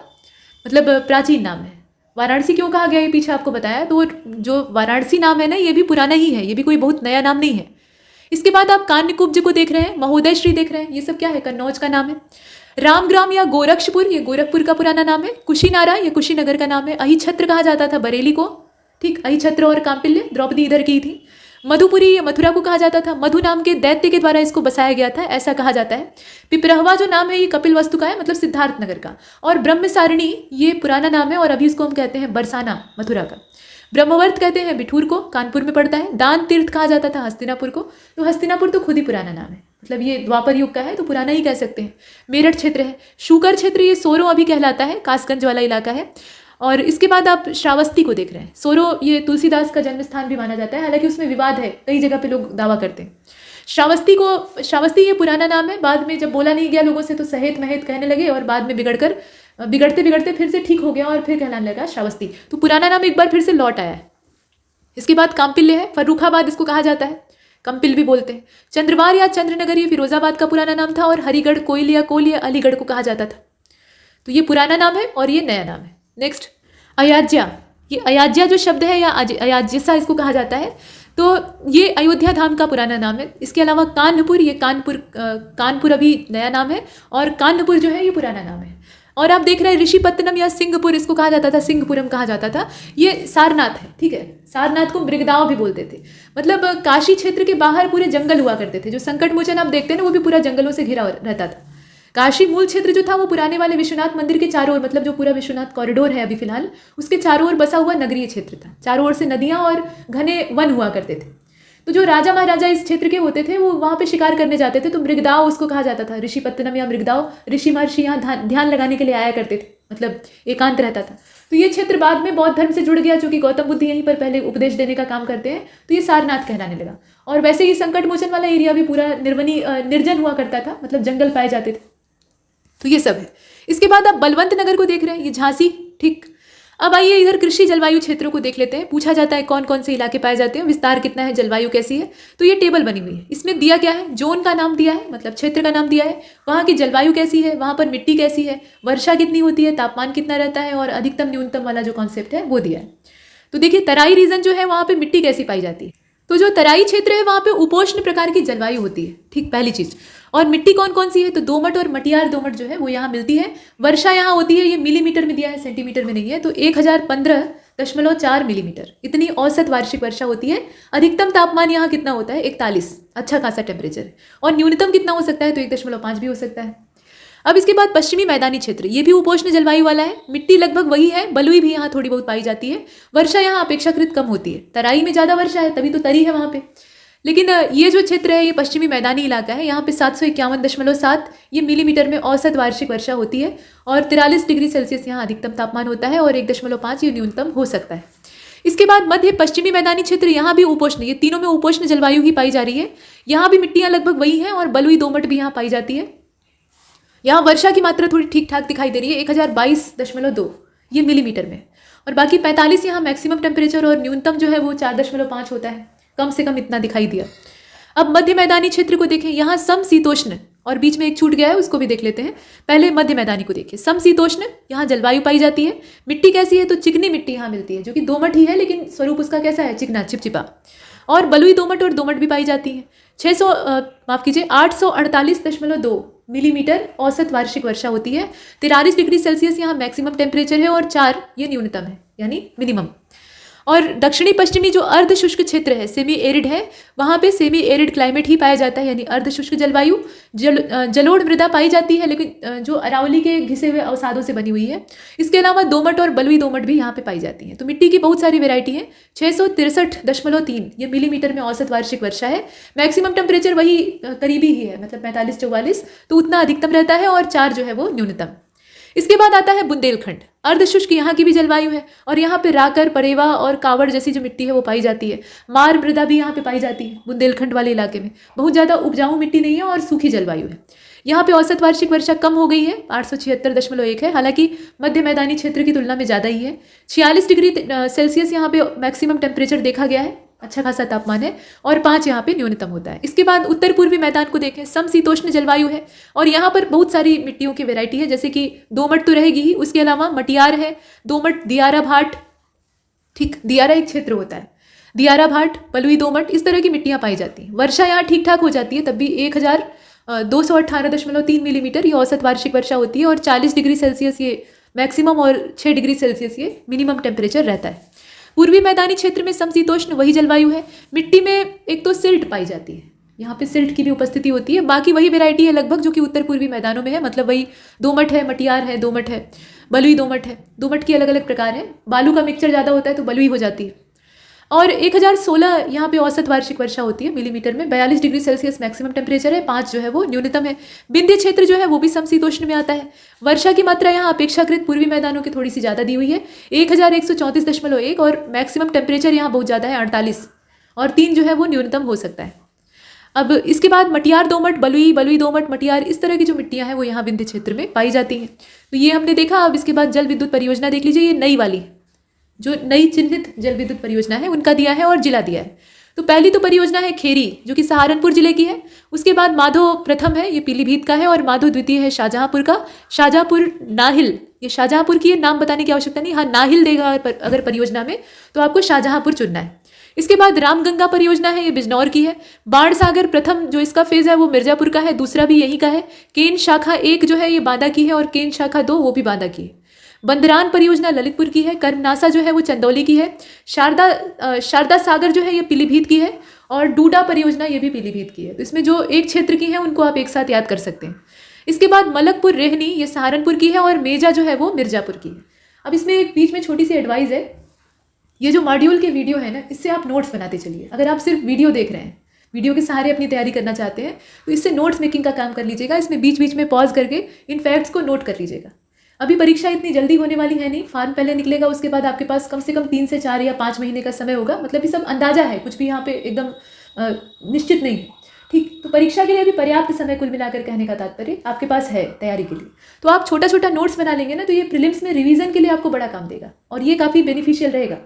मतलब प्राचीन नाम है। वाराणसी क्यों कहा गया ये पीछे आपको बताया। तो जो वाराणसी नाम है ना, ये भी पुराना ही है, ये भी कोई बहुत नया नाम नहीं है। इसके बाद आप कान्यकुब्ज को देख रहे हैं, महोदय श्री देख रहे हैं, ये सब क्या है? कन्नौज का नाम है। रामग्राम या गोरक्षपुर, ये गोरखपुर का पुराना नाम है। कुशीनारा, ये कुशीनगर का नाम है। अहिछत्र कहा जाता था बरेली को, ठीक, अहिछत्र और कांपिल्य, द्रौपदी इधर की थी। मधुपुरी, ये मथुरा को कहा जाता था। मधु नाम के दैत्य के द्वारा इसको बसाया गया था, ऐसा कहा जाता है। पिपरहवा जो नाम है ये कपिलवस्तु का है, मतलब सिद्धार्थ नगर का। और ब्रह्मसारिणी, ये पुराना नाम है और अभी इसको हम कहते हैं बरसाना, मथुरा का। ब्रह्मवर्त कहते हैं बिठूर को, कानपुर में पड़ता है। दान तीर्थ कहा जाता था हस्तिनापुर को। तो हस्तिनापुर तो खुद ही पुराना नाम है, मतलब ये द्वापर युग का है तो पुराना ही कह सकते हैं। मेरठ क्षेत्र है। शूकर क्षेत्र, ये सोरो अभी कहलाता है, कासगंज वाला इलाका है। और इसके बाद आप श्रावस्ती को देख रहे हैं। सोरो ये तुलसीदास का जन्म स्थान भी माना जाता है, हालांकि उसमें विवाद है, कई जगह पे लोग दावा करते हैं। श्रावस्ती ये पुराना नाम है, बाद में जब बोला नहीं गया लोगों से तो सहेत महेत कहने लगे, और बाद में बिगड़ते बिगड़ते फिर से ठीक हो गया और फिर कहलाने लगा श्रावस्ती। तो पुराना नाम एक बार फिर से लौट आया है। इसके बाद काम्पिल्य है, फर्रुखाबाद इसको कहा जाता है, कंपिल भी बोलते हैं। चंद्रवार या चंद्रनगर, ये फिरोजाबाद का पुराना नाम था। और हरिगढ़, कोयल या कोल, ये अलीगढ़ को कहा जाता था। तो ये पुराना नाम है और ये नया नाम है। नेक्स्ट, अयाज्या, ये अयाज्या जो शब्द है या अयाज्यसा इसको कहा जाता है, तो ये अयोध्या धाम का पुराना नाम है। इसके अलावा कानपुर, ये कानपुर अभी नया नाम है, और कानपुर जो है ये पुराना नाम है। और आप देख रहे हैं ऋषिपत्तनम या सिंहपुर, इसको कहा जाता था, सिंहपुरम कहा जाता था, ये सारनाथ है, ठीक है। सारनाथ को मृगदाव भी बोलते थे। मतलब काशी क्षेत्र के बाहर पूरे जंगल हुआ करते थे। जो संकट मोचन आप देखते हैं ना, वो भी पूरा जंगलों से घिरा रहता था। काशी मूल क्षेत्र जो था वो पुराने वाले विश्वनाथ मंदिर के चारों ओर, मतलब जो पूरा विश्वनाथ कॉरिडोर है अभी फिलहाल, उसके चारों ओर बसा हुआ नगरीय क्षेत्र था। चारों ओर से नदियां और घने वन हुआ करते थे। तो जो राजा महाराजा इस क्षेत्र के होते थे वो वहाँ पे शिकार करने जाते थे, तो मृगदाव उसको कहा जाता था। ऋषिपत्तनम या मृगदाव, ऋषि महर्षि यहाँ ध्यान लगाने के लिए आया करते थे, मतलब एकांत रहता था। तो ये क्षेत्र बाद में बौद्ध धर्म से जुड़ गया, चूंकि गौतम बुद्ध यहीं पर पहले उपदेश देने का काम करते हैं, तो ये सारनाथ कहलाने लगा। और वैसे ही संकट मोचन वाला एरिया भी पूरा निर्जन हुआ करता था, मतलब जंगल पाए जाते थे। तो ये सब है। इसके बाद आप बलवंत नगर को देख रहे हैं, ये झांसी, ठीक। अब आइए इधर कृषि जलवायु क्षेत्रों को देख लेते हैं। पूछा जाता है कौन कौन से इलाके पाए जाते हैं, विस्तार कितना है, जलवायु कैसी है। तो ये टेबल बनी हुई है, इसमें दिया क्या है, जोन का नाम दिया है, मतलब क्षेत्र का नाम दिया है, वहाँ की जलवायु कैसी है, वहाँ पर मिट्टी कैसी है, वर्षा कितनी होती है, तापमान कितना रहता है, और अधिकतम न्यूनतम वाला जो कॉन्सेप्ट है वो दिया है। तो देखिए तराई रीजन जो है वहाँ पे मिट्टी कैसी पाई जाती है। तो जो तराई क्षेत्र है वहाँ पे उपोष्ण प्रकार की जलवायु होती है, ठीक, पहली चीज। और मिट्टी कौन कौन सी है, तो दोमट और मटियार दोमट जो है वो यहाँ मिलती है। वर्षा यहाँ होती है, ये मिलीमीटर में दिया है, सेंटीमीटर में नहीं है, तो 1015.4 मिलीमीटर इतनी औसत वार्षिक वर्षा होती है। अधिकतम तापमान यहाँ कितना होता है, 41, अच्छा खासा टेम्परेचर है। और न्यूनतम कितना हो सकता है, तो 1.5 भी हो सकता है। अब इसके बाद पश्चिमी मैदानी क्षेत्र, ये भी उपोष्ण जलवायु वाला है। मिट्टी लगभग वही है, बलुई भी यहाँ थोड़ी बहुत पाई जाती है। वर्षा यहाँ अपेक्षाकृत कम होती है, तराई में ज़्यादा वर्षा है, तभी तो तरी है वहाँ पे। लेकिन ये जो क्षेत्र है ये पश्चिमी मैदानी इलाका है, यहाँ पे 751.7 ये मिलीमीटर में औसत वार्षिक वर्षा होती है और 43 डिग्री सेल्सियस यहाँ अधिकतम तापमान होता है और 1.5 ये न्यूनतम हो सकता है। इसके बाद मध्य पश्चिमी मैदानी क्षेत्र, यहाँ भी उपोष्ण, ये तीनों में उपोष्ण जलवायु ही पाई जा रही है। यहाँ भी मिट्टियाँ लगभग वही हैं और बलुई दोमट भी यहाँ पाई जाती है। यहाँ वर्षा की मात्रा थोड़ी ठीक ठाक दिखाई दे रही है, 1022.2 ये मिलीमीटर में, और बाकी 45 यहाँ मैक्सिमम टेम्परेचर और न्यूनतम जो है वो 4.5 होता है, कम से कम इतना दिखाई दिया। अब मध्य मैदानी क्षेत्र को देखें, यहाँ समशीतोष्ण, और बीच में एक छूट गया है उसको भी देख लेते हैं। पहले मध्य मैदानी को देखिए, समशीतोष्ण यहाँ जलवायु पाई जाती है। मिट्टी कैसी है, तो चिकनी मिट्टी यहाँ मिलती है, जो कि दोमट ही है लेकिन स्वरूप उसका कैसा है, चिकना, चिपचिपा। और बलुई दोमट और दोमट भी पाई जाती है। 848.2 मिलीमीटर औसत वार्षिक वर्षा होती है। 43 डिग्री सेल्सियस यहाँ मैक्सिमम टेम्परेचर है और 4 ये न्यूनतम है, यानी मिनिमम। और दक्षिणी पश्चिमी जो अर्ध शुष्क क्षेत्र है, सेमी एरिड है, वहाँ पे सेमी एरिड क्लाइमेट ही पाया जाता है, यानी अर्ध शुष्क जलवायु। जलोढ़ मृदा पाई जाती है, लेकिन जो अरावली के घिसे हुए अवसादों से बनी हुई है। इसके अलावा दोमट और बलुई दोमट भी यहाँ पे पाई जाती है। तो मिट्टी की बहुत सारी वेराइटी है। 663.3 ये मिलीमीटर में औसत वार्षिक वर्षा है। मैक्सिमम टेम्परेचर वही करीबी ही है, मतलब 45-44, तो उतना अधिकतम रहता है और 4 जो है वो न्यूनतम। इसके बाद आता है बुंदेलखंड, अर्धशुष्क यहाँ की भी जलवायु है और यहाँ पे राकर, परेवा और कावड़ जैसी जो मिट्टी है वो पाई जाती है। मार मृदा भी यहाँ पे पाई जाती है बुंदेलखंड वाले इलाके में। बहुत ज़्यादा उपजाऊ मिट्टी नहीं है और सूखी जलवायु है। यहाँ पे औसत वार्षिक वर्षा कम हो गई है, 876.1 है, हालांकि मध्य मैदानी क्षेत्र की तुलना में ज़्यादा ही है। 46 डिग्री सेल्सियस यहाँ पे मैक्सिमम टेम्परेचर देखा गया है, अच्छा खासा तापमान है, और 5 यहाँ पे न्यूनतम होता है। इसके बाद उत्तर पूर्वी मैदान को देखें, समशीतोष्ण जलवायु है और यहाँ पर बहुत सारी मिट्टियों की वैरायटी है, जैसे कि दोमट तो रहेगी ही, उसके अलावा मटियार है, दोमट, दियारा भाट, ठीक, दियारा एक क्षेत्र होता है, दियारा भाट, बलुई दोमट, इस तरह की मिट्टियाँ पाई जाती हैं। वर्षा यहाँ ठीक ठाक हो जाती है, तब भी 1218.3 मिलीमीटर ये औसत वार्षिक वर्षा होती है और 40 डिग्री सेल्सियस ये मैक्सिमम और 6 डिग्री सेल्सियस ये मिनिमम टेम्परेचर रहता है। पूर्वी मैदानी क्षेत्र में समशीतोष्ण वही जलवायु है। मिट्टी में एक तो सिल्ट पाई जाती है, यहाँ पे सिल्ट की भी उपस्थिति होती है, बाकी वही वैरायटी है लगभग जो कि उत्तर पूर्वी मैदानों में है, मतलब वही दोमट है, मटियार है, दोमट है, बलुई दोमट है। दोमट की अलग अलग प्रकार है, बालू का मिक्सचर ज़्यादा होता है तो बलुई हो जाती है। और 1016 यहाँ पे औसत वार्षिक वर्षा होती है मिलीमीटर में, 42 डिग्री सेल्सियस मैक्सिमम टेम्परेचर है, 5 जो है वो न्यूनतम है। विंध्य क्षेत्र जो है वो भी समशीतोष्ण में आता है। वर्षा की मात्रा यहाँ अपेक्षाकृत पूर्वी मैदानों की थोड़ी सी ज़्यादा दी हुई है, 1134.1, और मैक्सिमम टेम्परेचर यहाँ बहुत ज़्यादा है, 48, और 3 जो है वो न्यूनतम हो सकता है। अब इसके बाद मटियार दोमट, बलुई, बलुई दोमट, मटियार, इस तरह की जो मिट्टियाँ हैं वो यहाँ विंध्य क्षेत्र में पाई जाती हैं। तो ये हमने देखा। अब इसके बाद जल विद्युत परियोजना देख लीजिए, ये नई वाली जो नई चिन्हित जल विद्युत परियोजना है उनका दिया है और जिला दिया है। तो पहली तो परियोजना है खेरी, जो कि सहारनपुर जिले की है। उसके बाद माधो प्रथम है, ये पीलीभीत का है, और माधो द्वितीय है शाहजहांपुर का। शाहजहांपुर नाहिल, ये शाहजहांपुर की, ये नाम बताने की आवश्यकता नहीं, हाँ नाहिल देगा अगर परियोजना में तो आपको शाहजहांपुर चुनना है। इसके बाद रामगंगा परियोजना है, ये बिजनौर की है। बाढ़ सागर प्रथम जो इसका फेज है वो मिर्जापुर का है, दूसरा भी यहीं का है। केन शाखा 1 जो है ये बांदा की है और केन शाखा 2 वो भी बांदा की है। बंदरान परियोजना ललितपुर की है। कर्मनासा जो है वो चंदौली की है। शारदा सागर जो है ये पीलीभीत की है, और डूडा परियोजना ये भी पीलीभीत की है। तो इसमें जो एक क्षेत्र की है उनको आप एक साथ याद कर सकते हैं। इसके बाद मलकपुर रेहनी ये सहारनपुर की है, और मेजा जो है वो मिर्जापुर की है। अब इसमें एक बीच में छोटी सी एडवाइस है, ये जो मॉड्यूल के वीडियो है ना, इससे आप नोट्स बनाते चलिए। अगर आप सिर्फ वीडियो देख रहे हैं, वीडियो के सहारे अपनी तैयारी करना चाहते हैं, तो इससे नोट्स मेकिंग का काम कर लीजिएगा। इसमें बीच बीच में पॉज करके इन फैक्ट्स को नोट कर लीजिएगा। अभी परीक्षा इतनी जल्दी होने वाली है नहीं, फॉर्म पहले निकलेगा, उसके बाद आपके पास कम से कम 3 से 4 या 5 महीने का समय होगा। मतलब ये सब अंदाजा है, कुछ भी यहाँ पे एकदम निश्चित नहीं है, ठीक। तो परीक्षा के लिए भी पर्याप्त समय कुल मिलाकर कहने का तात्पर्य आपके पास है तैयारी के लिए। तो आप छोटा छोटा नोट्स बना लेंगे ना, तो ये प्रीलिम्स में रिवीजन के लिए आपको बड़ा काम देगा और ये काफ़ी बेनिफिशियल रहेगा।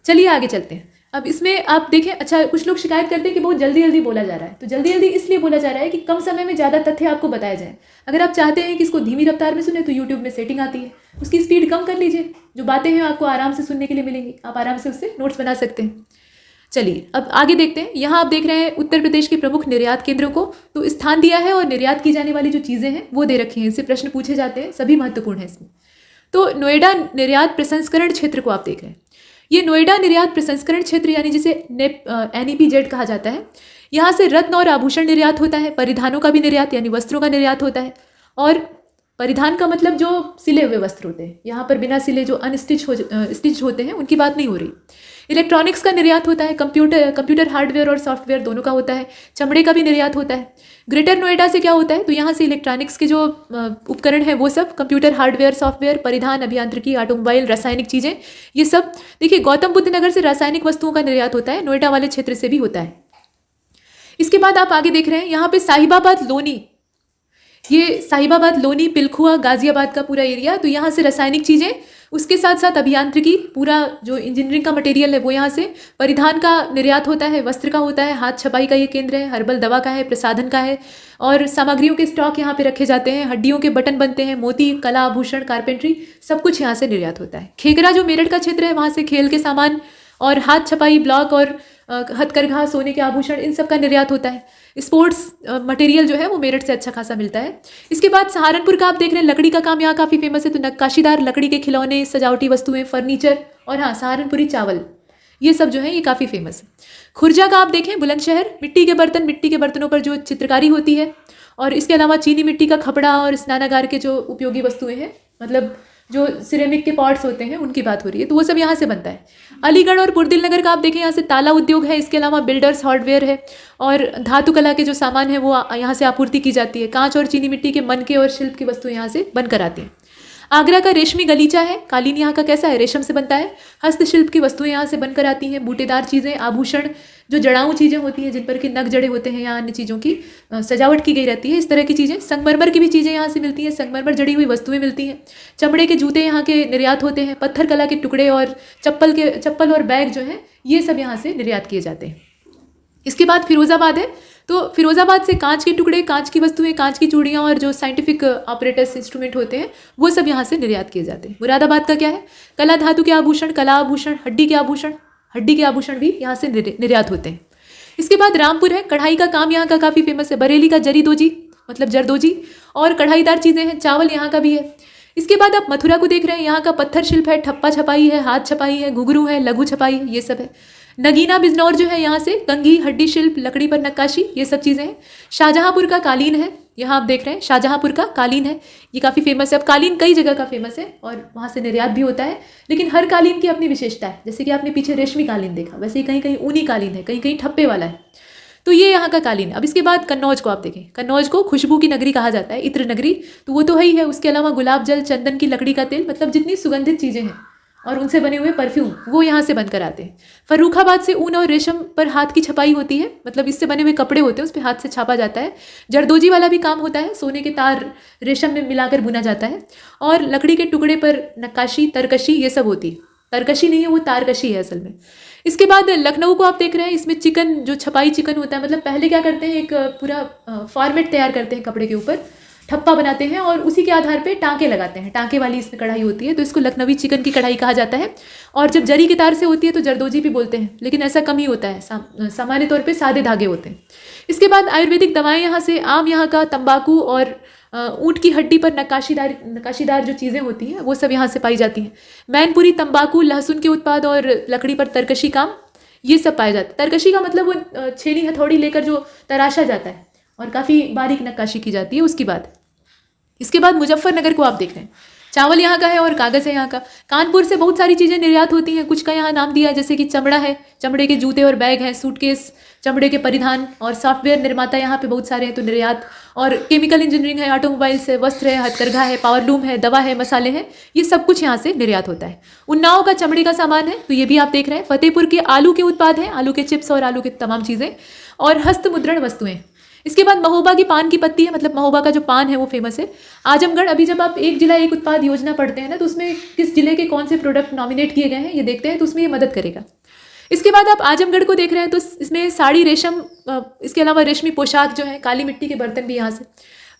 चलिए आगे चलते हैं। अब इसमें आप देखें, अच्छा कुछ लोग शिकायत करते हैं कि बहुत जल्दी जल्दी बोला जा रहा है। तो जल्दी जल्दी इसलिए बोला जा रहा है कि कम समय में ज़्यादा तथ्य आपको बताया जाए। अगर आप चाहते हैं कि इसको धीमी रफ्तार में सुने तो यूट्यूब में सेटिंग आती है, उसकी स्पीड कम कर लीजिए, जो बातें हैं आपको आराम से सुनने के लिए मिलेंगी, आप आराम से उससे नोट्स बना सकते हैं। चलिए अब आगे देखते हैं। यहाँ आप देख रहे हैं उत्तर प्रदेश के प्रमुख निर्यात केंद्रों को, तो स्थान दिया है और निर्यात की जाने वाली जो चीज़ें हैं वो दे रखी हैं। इससे प्रश्न पूछे जाते हैं, सभी महत्वपूर्ण हैं इसमें। तो नोएडा निर्यात प्रसंस्करण क्षेत्र को आप देख रहे हैं। ये नोएडा निर्यात प्रसंस्करण क्षेत्र, यानी जिसे NEPZ कहा जाता है। यहाँ से रत्न और आभूषण निर्यात होता है, परिधानों का भी निर्यात यानी वस्त्रों का निर्यात होता है, और परिधान का मतलब जो सिले हुए वस्त्र होते हैं, यहाँ पर बिना सिले जो स्टिच होते हैं उनकी बात नहीं हो रही। इलेक्ट्रॉनिक्स का निर्यात होता है, कंप्यूटर हार्डवेयर और सॉफ्टवेयर दोनों का होता है। चमड़े का भी निर्यात होता है। ग्रेटर नोएडा से क्या होता है, तो यहाँ से इलेक्ट्रॉनिक्स के जो उपकरण हैं वो सब, कंप्यूटर हार्डवेयर, सॉफ्टवेयर, परिधान, अभियांत्रिकी, ऑटोमोबाइल, रासायनिक चीज़ें, ये सब। देखिए, गौतम बुद्ध नगर से रासायनिक वस्तुओं का निर्यात होता है, नोएडा वाले क्षेत्र से भी होता है। इसके बाद आप आगे देख रहे हैं, यहाँ पे साहिबाबाद लोनी, ये साहिबाबाद लोनी, पिलखुआ, गाजियाबाद का पूरा एरिया, तो यहाँ से रासायनिक चीज़ें, उसके साथ साथ अभियांत्रिकी, पूरा जो इंजीनियरिंग का मटेरियल है वो यहाँ से। परिधान का निर्यात होता है, वस्त्र का होता है, हाथ छपाई का ये केंद्र है, हर्बल दवा का है, प्रसाधन का है, और सामग्रियों के स्टॉक यहाँ पे रखे जाते हैं। हड्डियों के बटन बनते हैं, मोती, कला, आभूषण, कारपेंट्री, सब कुछ यहाँ से निर्यात होता है। खेकरा जो मेरठ का क्षेत्र है, वहाँ से खेल के सामान और हाथ छपाई, ब्लॉक और हथकरघा, सोने के आभूषण, इन सब का निर्यात होता है। स्पोर्ट्स मटेरियल जो है वो मेरठ से अच्छा खासा मिलता है। इसके बाद सहारनपुर का आप देख रहे हैं, लकड़ी का काम यहाँ काफ़ी फेमस है, तो नक्काशीदार लकड़ी के खिलौने, सजावटी वस्तुएं, फर्नीचर, और हाँ, सहारनपुरी चावल, ये सब जो है ये काफ़ी फेमस है। खुर्जा का आप देखें, बुलंदशहर, मिट्टी के बर्तन, मिट्टी के बर्तनों पर जो चित्रकारी होती है, और इसके अलावा चीनी मिट्टी का खपड़ा और स्नानागार के जो उपयोगी वस्तुएं हैं, मतलब जो सिरेमिक के पॉट्स होते हैं उनकी बात हो रही है, तो वो सब यहाँ से बनता है। अलीगढ़ और बुरदिल नगर का आप देखें, यहाँ से ताला उद्योग है, इसके अलावा बिल्डर्स हार्डवेयर है, और धातु कला के जो सामान है वो यहाँ से आपूर्ति की जाती है। कांच और चीनी मिट्टी के मनके और शिल्प की वस्तुएं यहाँ से बनकर आती हैं। आगरा का रेशमी गलीचा है, कालीन यहाँ का कैसा है, रेशम से बनता है। हस्तशिल्प की वस्तुएं यहाँ से बनकर आती हैं। बूटेदार चीज़ें, आभूषण, जो जड़ाऊ चीज़ें होती हैं जिन पर कि नग जड़े होते हैं या अन्य चीज़ों की सजावट की गई रहती है, इस तरह की चीज़ें। संगमरमर की भी चीज़ें यहाँ से मिलती हैं, संगमरमर जड़ी हुई वस्तुएं मिलती हैं। चमड़े के जूते यहाँ के निर्यात होते हैं। पत्थर कला के टुकड़े और चप्पल और बैग जो हैं ये सब यहाँ से निर्यात किए जाते हैं। इसके बाद फिरोज़ाबाद है, तो फिरोज़ाबाद से कांच के टुकड़े, कांच की वस्तुएं, कांच की चूड़ियाँ और जो साइंटिफिक ऑपरेटर्स इंस्ट्रूमेंट होते हैं वो सब यहाँ से निर्यात किए जाते हैं। मुरादाबाद का क्या है, कला धातु के आभूषण, कला आभूषण, हड्डी के आभूषण भी यहाँ से निर्यात होते हैं। इसके बाद रामपुर है, कढ़ाई का काम यहाँ का काफ़ी फेमस है। बरेली का जरीदोजी, मतलब जरदोजी, और कढ़ाईदार चीज़ें हैं। चावल यहाँ का भी है। इसके बाद आप मथुरा को देख रहे हैं, यहाँ का पत्थर शिल्प है, ठप्पा छपाई है, हाथ छपाई है, घुघरू है, लघु छपाई है, ये सब है। नगीना बिजनौर जो है, यहाँ से कंघी, हड्डी शिल्प, लकड़ी पर नक्काशी, ये सब चीज़ें हैं। शाहजहाँपुर का कालीन है, यहाँ आप देख रहे हैं, शाहजहाँपुर का कालीन है, ये काफ़ी फेमस है। अब कालीन कई जगह का फेमस है और वहाँ से निर्यात भी होता है, लेकिन हर कालीन की अपनी विशेषता है। जैसे कि आपने पीछे रेशमी कालीन देखा, वैसे ही कहीं कहीं ऊनी कालीन है, कहीं कहीं ठप्पे वाला है, तो ये यहाँ का कालीन है। अब इसके बाद कन्नौज को आप देखें, कन्नौज को खुशबू की नगरी कहा जाता है, इत्र नगरी, तो वो तो है ही है। उसके अलावा गुलाब जल, चंदन की लकड़ी का तेल, मतलब जितनी सुगंधित चीज़ें हैं और उनसे बने हुए परफ्यूम, वो यहाँ से बनकर आते हैं। फर्रुखाबाद से ऊन और रेशम पर हाथ की छपाई होती है, मतलब इससे बने हुए कपड़े होते हैं, उस पर हाथ से छापा जाता है। जरदोजी वाला भी काम होता है, सोने के तार रेशम में मिलाकर बुना जाता है। और लकड़ी के टुकड़े पर नक्काशी, तरकशी, ये सब होती है। तरकशी नहीं है, वो तारकशी है असल में। इसके बाद लखनऊ को आप देख रहे हैं, इसमें चिकन, जो छपाई चिकन होता है, मतलब पहले क्या करते हैं, एक पूरा फॉर्मेट तैयार करते हैं कपड़े के ऊपर, ठप्पा बनाते हैं और उसी के आधार पे टांके लगाते हैं। टांके वाली इसमें कढ़ाई होती है, तो इसको लखनवी चिकन की कढ़ाई कहा जाता है। और जब जरी के तार से होती है तो जरदोजी भी बोलते हैं, लेकिन ऐसा कम ही होता है, सामान्य तौर पे सादे धागे होते हैं। इसके बाद आयुर्वेदिक दवाएं यहाँ से, आम यहाँ का, तंबाकू और ऊँट की हड्डी पर नक्काशीदार जो चीज़ें होती हैं वो सब यहाँ से पाई जाती हैं। मैनपुरी, तंबाकू, लहसुन के उत्पाद और लकड़ी पर तरकशी काम, ये सब पाए जाते हैं। तरकशी का मतलब वो छेनी हथौड़ी लेकर जो तराशा जाता है और काफ़ी बारीक नक्काशी की जाती है, उसकी बात। इसके बाद मुजफ्फरनगर को आप देख रहे हैं, चावल यहाँ का है और कागज़ है यहाँ का। कानपुर से बहुत सारी चीज़ें निर्यात होती हैं, कुछ का यहाँ नाम दिया है, जैसे कि चमड़ा है, चमड़े के जूते और बैग हैं, सूटकेस, चमड़े के परिधान, और सॉफ्टवेयर निर्माता यहाँ पे बहुत सारे हैं, तो निर्यात। और केमिकल इंजीनियरिंग है, ऑटोमोबाइल्स है, वस्त्र है, हथकरघा है, पावरलूम है, दवा है, मसाले हैं, ये सब कुछ यहाँ से निर्यात होता है। उन्नाव का चमड़े का सामान है, तो ये भी आप देख रहे हैं। फतेहपुर के आलू के उत्पाद हैं, आलू के चिप्स और आलू के तमाम चीज़ें, और हस्तमुद्रण वस्तुएं। इसके बाद महोबा की पान की पत्ती है, मतलब महोबा का जो पान है वो फेमस है। आजमगढ़, अभी जब आप एक जिला एक उत्पाद योजना पढ़ते हैं ना, तो उसमें किस जिले के कौन से प्रोडक्ट नॉमिनेट किए गए हैं ये देखते हैं, तो उसमें ये मदद करेगा। इसके बाद आप आजमगढ़ को देख रहे हैं, तो इसमें साड़ी, रेशम, इसके अलावा रेशमी पोशाक जो है, काली मिट्टी के बर्तन भी यहाँ से।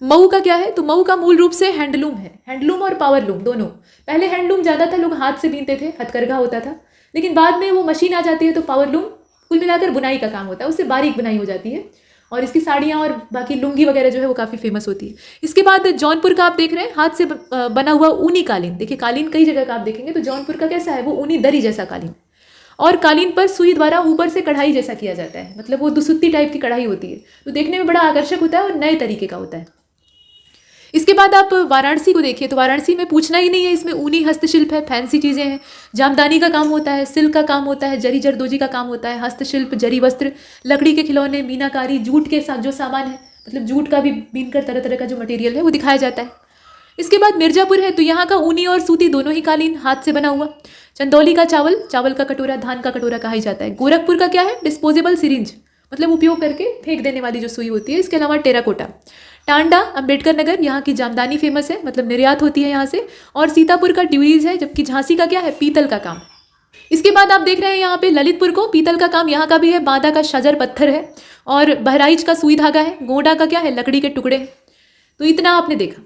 मऊ का क्या है, तो मऊ का मूल रूप से हैंडलूम है, हैंडलूम और पावरलूम दोनों। पहले हैंडलूम ज़्यादा था, लोग हाथ से बीनते थे, हथकरघा होता था, लेकिन बाद में वो मशीन आ जाती है, तो पावरलूम कुल मिलाकर बुनाई का काम होता है, उससे बारीक बुनाई हो जाती है, और इसकी साड़ियाँ और बाकी लुंगी वगैरह जो है वो काफ़ी फेमस होती है। इसके बाद जौनपुर का आप देख रहे हैं, हाथ से बना हुआ ऊनी कालीन। देखिए, कालीन कई जगह का आप देखेंगे, तो जौनपुर का कैसा है, वो ऊनी दरी जैसा कालीन, और कालीन पर सुई द्वारा ऊपर से कढ़ाई जैसा किया जाता है, मतलब वो दुसुत्ती टाइप की कढ़ाई होती है, तो देखने में बड़ा आकर्षक होता है और नए तरीके का होता है। इसके बाद आप वाराणसी को देखिए, तो वाराणसी में पूछना ही नहीं है, इसमें ऊनी हस्तशिल्प है, फैंसी चीज़ें हैं, जामदानी का काम होता है, सिल्क का काम होता है, जरी जरदोजी का काम होता है, हस्तशिल्प, जरी वस्त्र, लकड़ी के खिलौने, मीनाकारी, जूट के साथ जो सामान है, मतलब जूट का भी बीनकर तरह तरह का जो मटेरियल है वो दिखाया जाता है। इसके बाद मिर्जापुर है, तो यहाँ का ऊनी और सूती दोनों ही कालीन हाथ से बना हुआ। चंदौली का चावल, चावल का कटोरा, धान का कटोरा कहा ही जाता है। गोरखपुर का क्या है, डिस्पोजेबल सिरिंज, मतलब उपयोग करके फेंक देने वाली जो सुई होती है। इसके अलावा टेराकोटा। टांडा, अंबेडकर नगर, यहाँ की जामदानी फेमस है, मतलब निर्यात होती है यहाँ से। और सीतापुर का ट्यूरीज है, जबकि झांसी का क्या है, पीतल का काम। इसके बाद आप देख रहे हैं यहाँ पे ललितपुर को, पीतल का काम यहाँ का भी है, बांदा का शजर पत्थर है, और बहराइच का सुई धागा है, गोंडा का क्या है, लकड़ी के टुकड़े। तो इतना आपने देखा।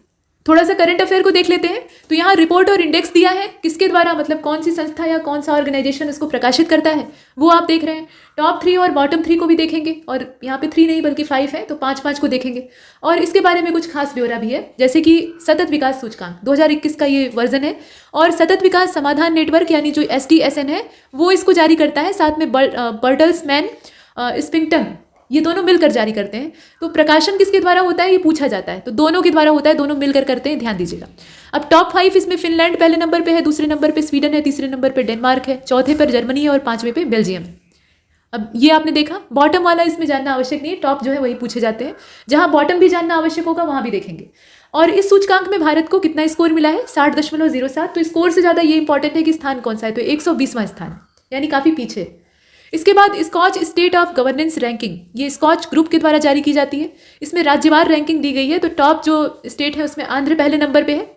थोड़ा सा करंट अफेयर को देख लेते हैं। तो यहाँ रिपोर्ट और इंडेक्स दिया है, किसके द्वारा, मतलब कौन सी संस्था या कौन सा ऑर्गेनाइजेशन इसको प्रकाशित करता है, वो आप देख रहे हैं। टॉप 3 और बॉटम 3 को भी देखेंगे, और यहाँ पे 3 नहीं बल्कि 5 है, तो 5 को देखेंगे। और इसके बारे में कुछ खास ब्यौरा भी है, जैसे कि सतत विकास सूचकांक 2021 का ये वर्जन है, और सतत विकास समाधान नेटवर्क यानी जो SDSN है वो इसको जारी करता है, साथ में बर्टल्समैन स्पिंगटन, ये दोनों मिलकर जारी करते हैं। तो प्रकाशन किसके द्वारा होता है ये पूछा जाता है, तो दोनों के द्वारा होता है, दोनों मिलकर करते हैं, ध्यान दीजिएगा। अब टॉप 5 इसमें फिनलैंड पहले नंबर पे है, दूसरे नंबर पे स्वीडन है, तीसरे नंबर पे डेनमार्क है, चौथे पर जर्मनी है, और 5वें पे बेल्जियम है। अब ये आपने देखा। बॉटम वाला इसमें जानना आवश्यक नहीं है, टॉप जो है वही पूछे जाते हैं। जहाँ बॉटम भी जानना आवश्यक होगा वहाँ भी देखेंगे। और इस सूचकांक में भारत को कितना स्कोर मिला है, 60.07। तो स्कोर से ज़्यादा ये इंपॉर्टेंट है कि स्थान कौन सा है, तो 120वां स्थान, यानी काफ़ी पीछे। इसके बाद Skoch state of governance ranking, ये स्कॉच ग्रुप के द्वारा जारी की जाती है। इसमें राज्यवार रैंकिंग दी गई है, तो टॉप जो स्टेट है उसमें आंध्र पहले नंबर पे है,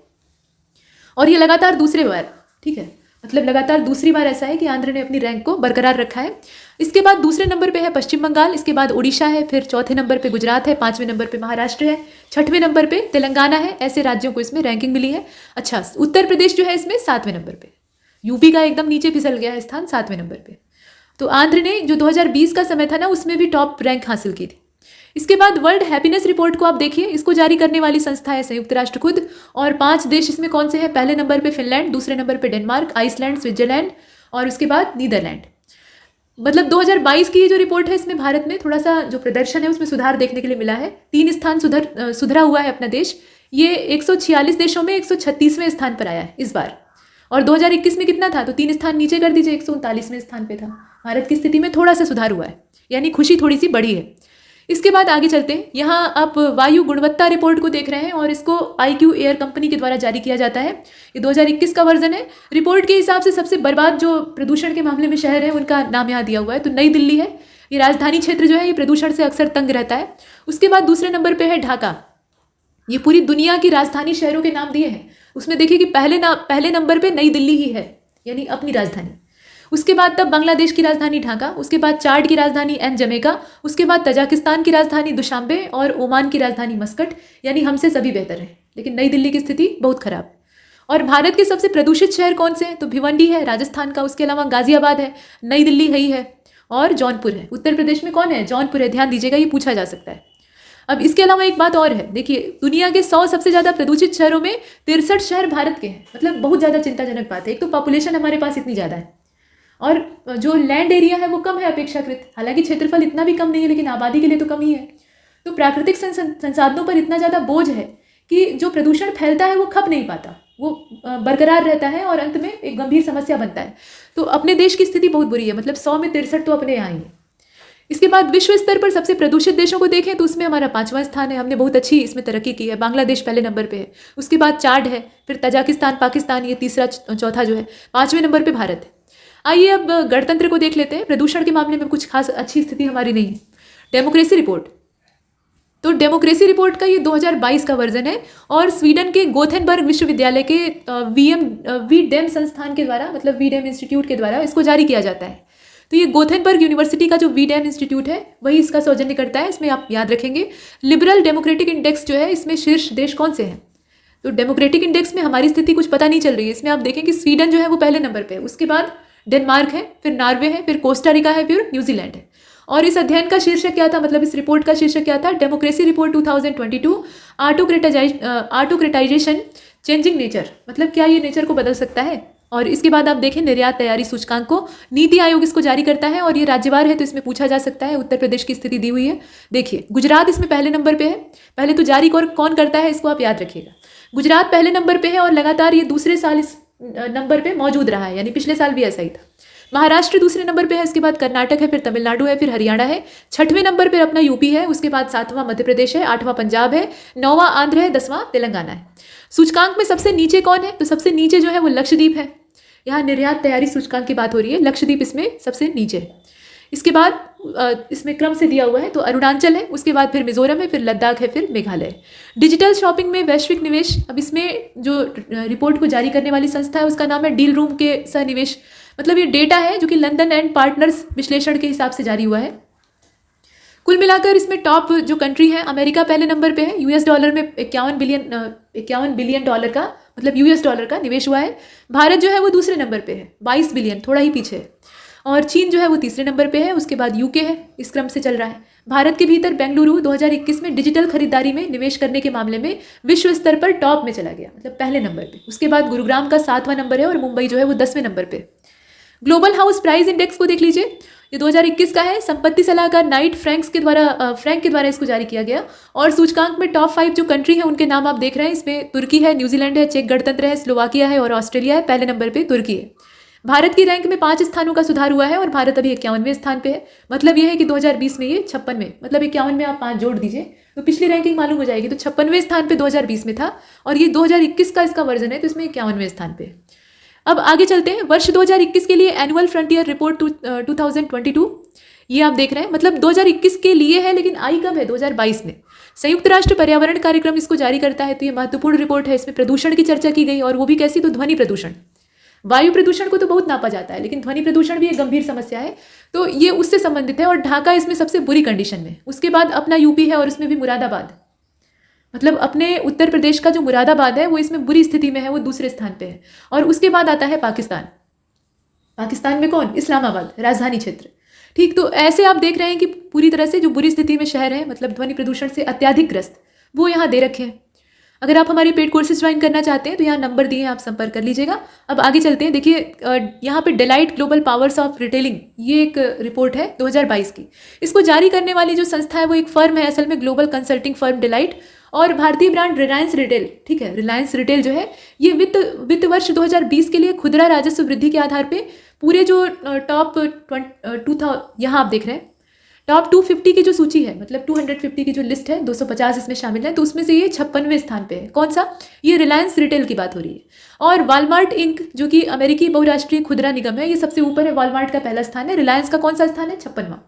और ये लगातार दूसरे बार, ठीक है, मतलब लगातार दूसरी बार ऐसा है कि आंध्र ने अपनी रैंक को बरकरार रखा है। इसके बाद दूसरे नंबर पे है पश्चिम बंगाल, इसके बाद उड़ीसा है, फिर चौथे नंबर पे गुजरात है, 5वें नंबर पे महाराष्ट्र है, 6वें नंबर पे तेलंगाना है। ऐसे राज्यों को इसमें रैंकिंग मिली है। अच्छा, उत्तर प्रदेश जो है इसमें 7वें नंबर पे, यूपी का एकदम नीचे फिसल गया है स्थान, 7वें नंबर पे। तो आंध्र ने जो 2020 का समय था ना उसमें भी टॉप रैंक हासिल की थी। इसके बाद वर्ल्ड हैप्पीनेस रिपोर्ट को आप देखिए, इसको जारी करने वाली संस्था है संयुक्त राष्ट्र खुद, और 5 देश इसमें कौन से हैं, पहले नंबर पे फिनलैंड, दूसरे नंबर पे डेनमार्क, आइसलैंड, स्विट्जरलैंड, और उसके बाद नीदरलैंड। मतलब 2022 की ये जो रिपोर्ट है इसमें भारत में थोड़ा सा जो प्रदर्शन है उसमें सुधार देखने के लिए मिला है। 3 स्थान सुधरा हुआ है अपना देश। ये 146 देशों में 136वें स्थान पर आया है इस बार, और 2021 में कितना था, तो 3 स्थान नीचे कर दीजिए, 139वें स्थान पे था। भारत की स्थिति में थोड़ा सा सुधार हुआ है, यानी खुशी थोड़ी सी बढ़ी है। इसके बाद आगे चलते हैं। यहाँ आप वायु गुणवत्ता रिपोर्ट को देख रहे हैं, और इसको IQ एयर कंपनी के द्वारा जारी किया जाता है। ये 2021 का वर्जन है। रिपोर्ट के हिसाब से सबसे बर्बाद जो प्रदूषण के मामले में शहर है उनका नाम यहाँ दिया हुआ है, तो नई दिल्ली है। ये राजधानी क्षेत्र जो है ये प्रदूषण से अक्सर तंग रहता है। उसके बाद दूसरे नंबर पर है ढाका। ये पूरी दुनिया की राजधानी शहरों के नाम दिए हैं, उसमें देखिए कि पहले नंबर पे नई दिल्ली ही है, यानी अपनी राजधानी। उसके बाद तब बांग्लादेश की राजधानी ढाका, उसके बाद चाड की राजधानी एन जमेका, उसके बाद तजाकिस्तान की राजधानी दुशांबे, और ओमान की राजधानी मस्कट, यानी हमसे सभी बेहतर है, लेकिन नई दिल्ली की स्थिति बहुत खराब। और भारत के सबसे प्रदूषित शहर कौन से हैं, तो भिवंडी है राजस्थान का, उसके अलावा गाजियाबाद है, नई दिल्ली है, और जौनपुर है। उत्तर प्रदेश में कौन है, जौनपुर है, ध्यान दीजिएगा, ये पूछा जा सकता है। अब इसके अलावा एक बात और है, देखिए दुनिया के 100 सबसे ज़्यादा प्रदूषित शहरों में 63 शहर भारत के हैं, मतलब बहुत ज़्यादा चिंताजनक बात है। एक तो पॉपुलेशन हमारे पास इतनी ज़्यादा है, और जो लैंड एरिया है वो कम है अपेक्षाकृत, हालांकि क्षेत्रफल इतना भी कम नहीं है, लेकिन आबादी के लिए तो कम ही है। तो प्राकृतिक संसाधनों पर इतना ज़्यादा बोझ है कि जो प्रदूषण फैलता है वो खप नहीं पाता, वो बरकरार रहता है, और अंत में एक गंभीर समस्या बनता है। तो अपने देश की स्थिति बहुत बुरी है, मतलब 100 में 63 तो अपने यहाँ ही है। इसके बाद विश्व स्तर पर सबसे प्रदूषित देशों को देखें तो उसमें हमारा 5वां स्थान है, हमने बहुत अच्छी इसमें तरक्की की है। बांग्लादेश पहले नंबर पे है, उसके बाद चाड है, फिर तजाकिस्तान, पाकिस्तान, ये तीसरा चौथा जो है, 5वें नंबर पे भारत है। आइए अब गणतंत्र को देख लेते हैं। प्रदूषण के मामले में कुछ खास अच्छी स्थिति हमारी नहीं है। डेमोक्रेसी रिपोर्ट, तो डेमोक्रेसी रिपोर्ट का ये 2022 का वर्जन है, और स्वीडन के गोथेनबर्ग विश्वविद्यालय के वीडेम संस्थान के द्वारा, मतलब वीडेम इंस्टीट्यूट के द्वारा इसको जारी किया जाता है। तो ये गोथेनबर्ग यूनिवर्सिटी का जो वीडेम इंस्टीट्यूट है वही इसका सौजन्य करता है। इसमें आप याद रखेंगे लिबरल डेमोक्रेटिक इंडेक्स जो है, इसमें शीर्ष देश कौन से हैं, तो डेमोक्रेटिक इंडेक्स में हमारी स्थिति कुछ पता नहीं चल रही है। इसमें आप देखें कि स्वीडन जो है वो पहले नंबर पे है, उसके बाद डेनमार्क है, फिर नॉर्वे है, फिर कोस्टारिका है, फिर न्यूजीलैंड है। और इस अध्ययन का शीर्षक क्या था, मतलब इस रिपोर्ट का शीर्षक क्या था, democracy report 2022 autocratisation changing nature, मतलब क्या ये नेचर को बदल सकता है। और इसके बाद आप देखें निर्यात तैयारी सूचकांक को, नीति आयोग इसको जारी करता है और ये राज्यवार है, तो इसमें पूछा जा सकता है। उत्तर प्रदेश की स्थिति दी हुई है। देखिए गुजरात इसमें पहले नंबर पे है। पहले तो जारी कौन करता है इसको आप याद रखिएगा। गुजरात पहले नंबर पे है और लगातार ये दूसरे साल इस नंबर पे मौजूद रहा है, यानी पिछले साल भी ऐसा ही था। महाराष्ट्र दूसरे नंबर पे है, इसके बाद कर्नाटक है, फिर तमिलनाडु है, फिर हरियाणा है। 6वें नंबर पर अपना यूपी है, उसके बाद 7वां मध्य प्रदेश है, 8वां पंजाब है, 9वां आंध्र है, 10वां तेलंगाना है। सूचकांक में सबसे नीचे कौन है? तो सबसे नीचे जो है वो लक्षद्वीप है। यहाँ निर्यात तैयारी सूचकांक की बात हो रही है, लक्षद्वीप इसमें सबसे नीचे है। इसके बाद इसमें क्रम से दिया हुआ है, तो अरुणाचल है, उसके बाद फिर मिजोरम है, फिर लद्दाख है, फिर मेघालय। डिजिटल शॉपिंग में वैश्विक निवेश, अब इसमें जो रिपोर्ट को जारी करने वाली संस्था है उसका नाम है डील रूम के सहनिवेश, मतलब ये डेटा है जो कि लंदन एंड पार्टनर्स विश्लेषण के हिसाब से जारी हुआ है। कुल मिलाकर इसमें टॉप जो कंट्री है, अमेरिका पहले नंबर पे है, यूएस डॉलर में 51 बिलियन डॉलर का, मतलब यूएस डॉलर का निवेश हुआ है। भारत जो है वो दूसरे नंबर पे है, 22 बिलियन, थोड़ा ही पीछे है। और चीन जो है वो तीसरे नंबर पे है, उसके बाद यूके है, इस क्रम से चल रहा है। भारत के भीतर बेंगलुरु 2021 में डिजिटल खरीदारी में निवेश करने के मामले में विश्व स्तर पर टॉप में चला गया, मतलब पहले नंबर पे। उसके बाद गुरुग्राम का 7वां नंबर है और मुंबई जो है वो 10वें नंबर पे। ग्लोबल हाउस प्राइस इंडेक्स को देख लीजिए, ये 2021 का है। संपत्ति सलाहकार नाइट फ्रैंक के द्वारा इसको जारी किया गया। और सूचकांक में टॉप 5 जो कंट्री है उनके नाम आप देख रहे हैं, इसमें तुर्की है, न्यूजीलैंड है, चेक गणतंत्र है, स्लोवाकिया है और ऑस्ट्रेलिया है। पहले नंबर पे तुर्की है। भारत की रैंक में 5 स्थानों का सुधार हुआ है और भारत अभी 51वें स्थान पे है। मतलब ये है कि 2020 में ये 56वें, मतलब 51 में आप 5 जोड़ दीजिए तो पिछली रैंकिंग मालूम हो जाएगी। तो 56वें स्थान पे 2020 में था और ये 2021 का इसका वर्जन है, तो इसमें 51वें स्थान पे। अब आगे चलते हैं। वर्ष 2021 के लिए एनुअल फ्रंटियर रिपोर्ट 2022 ये आप देख रहे हैं, मतलब 2021 के लिए है लेकिन आई कब है? 2022 में। संयुक्त राष्ट्र पर्यावरण कार्यक्रम इसको जारी करता है, तो ये महत्वपूर्ण रिपोर्ट है। इसमें प्रदूषण की चर्चा की गई और वो भी कैसी? तो ध्वनि प्रदूषण। वायु प्रदूषण को तो बहुत नापा जाता है, लेकिन ध्वनि प्रदूषण भी एक गंभीर समस्या है, तो ये उससे संबंधित है। और ढाका इसमें सबसे बुरी कंडीशन में। उसके बाद अपना यूपी है और उसमें भी मुरादाबाद, मतलब अपने उत्तर प्रदेश का जो मुरादाबाद है वो इसमें बुरी स्थिति में है, वो दूसरे स्थान पे है। और उसके बाद आता है पाकिस्तान। पाकिस्तान में कौन? इस्लामाबाद, राजधानी क्षेत्र। ठीक, तो ऐसे आप देख रहे हैं कि पूरी तरह से जो बुरी स्थिति में शहर है, मतलब ध्वनि प्रदूषण से अत्याधिक ग्रस्त, वो यहाँ दे रखे हैं। अगर आप हमारे पेड कोर्सेज ज्वाइन करना चाहते हैं तो यहाँ नंबर दिए हैं, आप संपर्क कर लीजिएगा। अब आगे चलते हैं। देखिए यहाँ पे Deloitte global powers of retailing, ये एक रिपोर्ट है 2022 की। इसको जारी करने वाली जो संस्था है वो एक फर्म है, असल में ग्लोबल कंसल्टिंग फर्म डेलाइट, और भारतीय ब्रांड रिलायंस रिटेल। ठीक है, रिलायंस रिटेल जो है ये वित्त वर्ष 2020 के लिए खुदरा राजस्व वृद्धि के आधार पे पूरे जो टॉप 2000 यहाँ आप देख रहे हैं, टॉप 250 की जो सूची है, मतलब 250 की जो लिस्ट है, 250 इसमें शामिल है, तो उसमें से ये 56वें स्थान पे है। कौन सा? ये रिलायंस रिटेल की बात हो रही है। और वॉलमार्ट इंक जो कि अमेरिकी बहुराष्ट्रीय खुदरा निगम है, ये सबसे ऊपर है। वॉलमार्ट का पहला स्थान है। रिलायंस का कौन सा स्थान है? 56वां।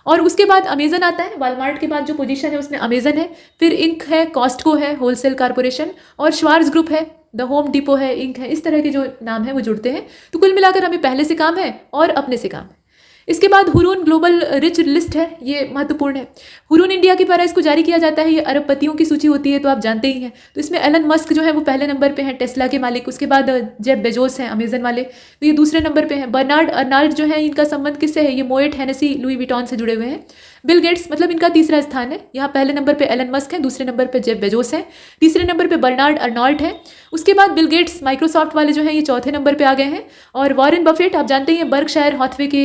और उसके बाद अमेजन आता है। वॉलमार्ट के बाद जो पोजीशन है उसमें अमेजन है, फिर इंक है, कॉस्टको है, होलसेल कॉर्पोरेशन, और श्वार्ज ग्रुप है, द होम डिपो है, इंक है। इस तरह के जो नाम है वो जुड़ते हैं। तो कुल मिलाकर हमें पहले से काम है और अपने से काम है। इसके बाद हुरून ग्लोबल रिच लिस्ट है, ये महत्वपूर्ण है। हुरून इंडिया के द्वारा इसको जारी किया जाता है। ये अरबपतियों की सूची होती है, तो आप जानते ही हैं। तो इसमें एलन मस्क जो है वो पहले नंबर पे हैं, टेस्ला के मालिक। उसके बाद जेफ बेजोस हैं, अमेजन वाले, तो ये दूसरे नंबर पे हैं। बर्नार्ड अर्नाल्ड जो है, इनका संबंध किससे है? ये मोएट हेनेसी लुई विटॉन से जुड़े हुए हैं। बिल गेट्स, मतलब इनका तीसरा स्थान है। यहाँ पहले नंबर पे एलन मस्क है, दूसरे नंबर पे जेफ बेजोस हैं, तीसरे नंबर पे बर्नार्ड अर्नॉल्ट है। उसके बाद बिल गेट्स माइक्रोसॉफ्ट वाले जो हैं ये चौथे नंबर पे आ गए हैं। और वॉरेन बफेट आप जानते हैं बर्कशायर हॉथवे के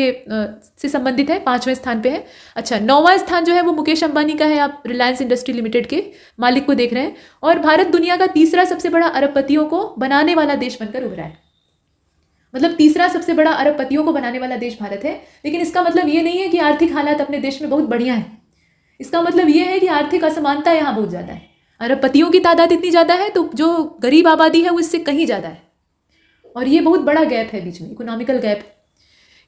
से संबंधित है, 5वें स्थान पे है। अच्छा, 9वां स्थान जो है वो मुकेश अंबानी का है। आप रिलायंस इंडस्ट्री लिमिटेड के मालिक को देख रहे हैं। और भारत दुनिया का तीसरा सबसे बड़ा अरबपतियों को बनाने वाला देश बनकर उभरा है। मतलब तीसरा सबसे बड़ा अरबपतियों को बनाने वाला देश भारत है। लेकिन इसका मतलब ये नहीं है कि आर्थिक हालात अपने देश में बहुत बढ़िया है। इसका मतलब ये है कि आर्थिक असमानता यहाँ बहुत ज़्यादा है। अरबपतियों की तादाद इतनी ज़्यादा है तो जो गरीब आबादी है वो इससे कहीं ज़्यादा है। और ये बहुत बड़ा गैप है बीच में, इकोनॉमिकल गैप।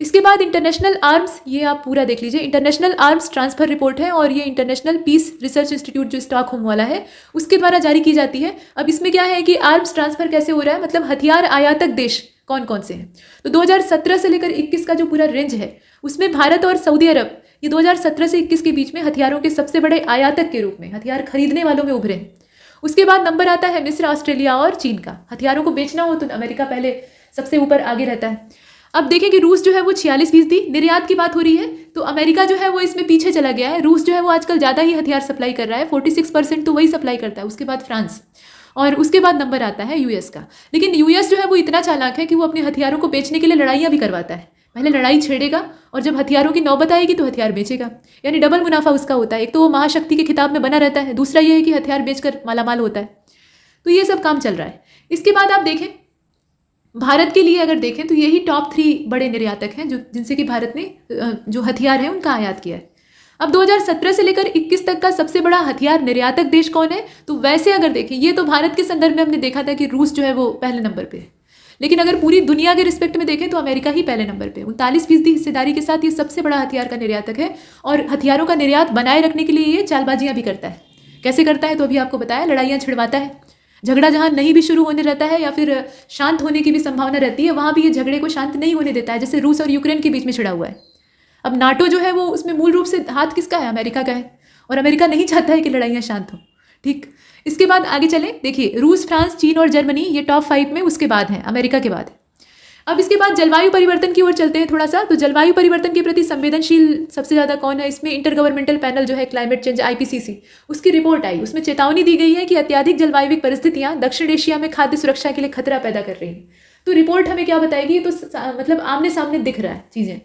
इसके बाद इंटरनेशनल आर्म्स, ये आप पूरा देख लीजिए। इंटरनेशनल आर्म्स ट्रांसफर रिपोर्ट है और ये इंटरनेशनल पीस रिसर्च इंस्टीट्यूट जो स्टॉकहोम वाला है उसके द्वारा जारी की जाती है। अब इसमें क्या है कि आर्म्स ट्रांसफर कैसे हो रहा है, मतलब हथियार आयातक देश कौन कौन से हैं। तो 2017 से लेकर 21 का जो पूरा रेंज है उसमें भारत और सऊदी अरब ये 2017 से 21 के बीच में हथियारों के सबसे बड़े आयातक के रूप में, हथियार खरीदने वालों में उभरे हैं। उसके बाद नंबर आता है मिस्र, ऑस्ट्रेलिया और चीन का। हथियारों को बेचना हो तो अमेरिका पहले सबसे ऊपर आगे रहता है। अब देखें कि रूस जो है वो 46%, निर्यात की बात हो रही है तो अमेरिका जो है वो इसमें पीछे चला गया है। रूस जो है वो आजकल ज़्यादा ही हथियार सप्लाई कर रहा है, 46% तो वही सप्लाई करता है। उसके बाद फ्रांस, और उसके बाद नंबर आता है यूएस का। लेकिन यूएस जो है वो इतना चालाक है कि वो अपने हथियारों को बेचने के लिए लड़ाइयाँ भी करवाता है। पहले लड़ाई छेड़ेगा और जब हथियारों की नौबत आएगी तो हथियार बेचेगा, यानी डबल मुनाफा उसका होता है। एक तो वो महाशक्ति के खिताब में बना रहता है, दूसरा ये है कि हथियार बेचकर मालामाल होता है। तो ये सब काम चल रहा है। इसके बाद आप देखें, भारत के लिए अगर देखें तो यही टॉप 3 बड़े निर्यातक हैं जो जिनसे कि भारत ने जो हथियार है उनका आयात किया है। अब 2017 से लेकर 21 तक का सबसे बड़ा हथियार निर्यातक देश कौन है? तो वैसे अगर देखें, ये तो भारत के संदर्भ में हमने देखा था कि रूस जो है वो पहले नंबर पे है, लेकिन अगर पूरी दुनिया के रिस्पेक्ट में देखें तो अमेरिका ही पहले नंबर पे 39% हिस्सेदारी के साथ ये सबसे बड़ा हथियार का निर्यातक है। और हथियारों का निर्यात बनाए रखने के लिए ये चालबाजियां भी करता है। कैसे करता है तो अभी आपको बताया, लड़ाइयाँ छिड़वाता है। झगड़ा जहाँ नहीं भी शुरू होने रहता है या फिर शांत होने की भी संभावना रहती है, वहाँ भी ये झगड़े को शांत नहीं होने देता है। जैसे रूस और यूक्रेन के बीच में छिड़ा हुआ है। अब नाटो जो है वो उसमें मूल रूप से हाथ किसका है? अमेरिका का है, और अमेरिका नहीं चाहता है कि लड़ाइयाँ शांत हों। ठीक, इसके बाद आगे चलें, देखिए रूस, फ्रांस, चीन और जर्मनी ये टॉप 5 में उसके बाद हैं, अमेरिका के बाद है। अब इसके बाद जलवायु परिवर्तन की ओर चलते हैं थोड़ा सा। तो जलवायु परिवर्तन के प्रति संवेदनशील सबसे ज़्यादा कौन है? इसमें इंटर गवर्नमेंटल पैनल जो है क्लाइमेट चेंज IPCC, उसकी रिपोर्ट आई। उसमें चेतावनी दी गई है कि अत्याधिक जलवायु परिस्थितियाँ दक्षिण एशिया में खाद्य सुरक्षा के लिए खतरा पैदा कर रही हैं। तो रिपोर्ट हमें क्या बताएगी? तो मतलब आमने सामने दिख रहा है चीज़ें,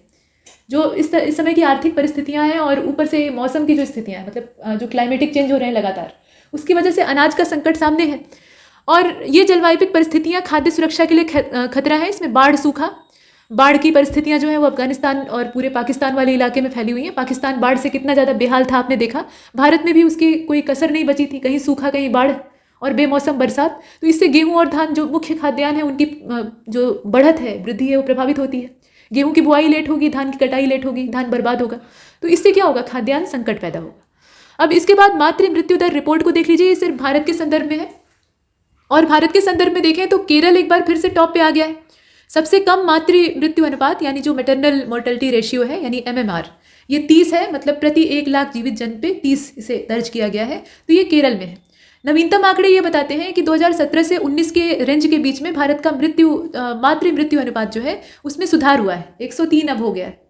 जो इस समय की आर्थिक परिस्थितियाँ हैं और ऊपर से मौसम की जो स्थितियाँ हैं, मतलब जो क्लाइमेटिक चेंज हो रहे हैं लगातार, उसकी वजह से अनाज का संकट सामने है। और ये जलवायु परिस्थितियाँ खाद्य सुरक्षा के लिए खतरा है। इसमें बाढ़, सूखा, बाढ़ की परिस्थितियाँ जो हैं वो अफगानिस्तान और पूरे पाकिस्तान वाले इलाके में फैली हुई हैं। पाकिस्तान बाढ़ से कितना ज़्यादा बेहाल था आपने देखा। भारत में भी उसकी कोई कसर नहीं बची थी, कहीं सूखा, कहीं बाढ़ और बेमौसम बरसात। तो इससे गेहूँ और धान जो मुख्य खाद्यान्न है उनकी जो बढ़त है, वृद्धि है, वो प्रभावित होती है। गेहूँ की बुआई लेट होगी, धान की कटाई लेट होगी, धान बर्बाद होगा। तो इससे क्या होगा? खाद्यान्न संकट पैदा होगा। अब इसके बाद मातृ मृत्यु दर रिपोर्ट को देख लीजिए, ये सिर्फ भारत के संदर्भ में है। और भारत के संदर्भ में देखें तो केरल एक बार फिर से टॉप पे आ गया है। सबसे कम मातृ मृत्यु अनुपात यानी जो मैटरनल मोर्टेलिटी रेशियो है यानी MMR, ये 30 है। मतलब प्रति 1 लाख जीवित जन पे 30 इसे दर्ज किया गया है। तो ये केरल में है। नवीनतम आंकड़े ये बताते हैं कि 2017 से 19 के रेंज के बीच में भारत का मातृ मृत्यु अनुपात जो है उसमें सुधार हुआ है, 103 अब हो गया है।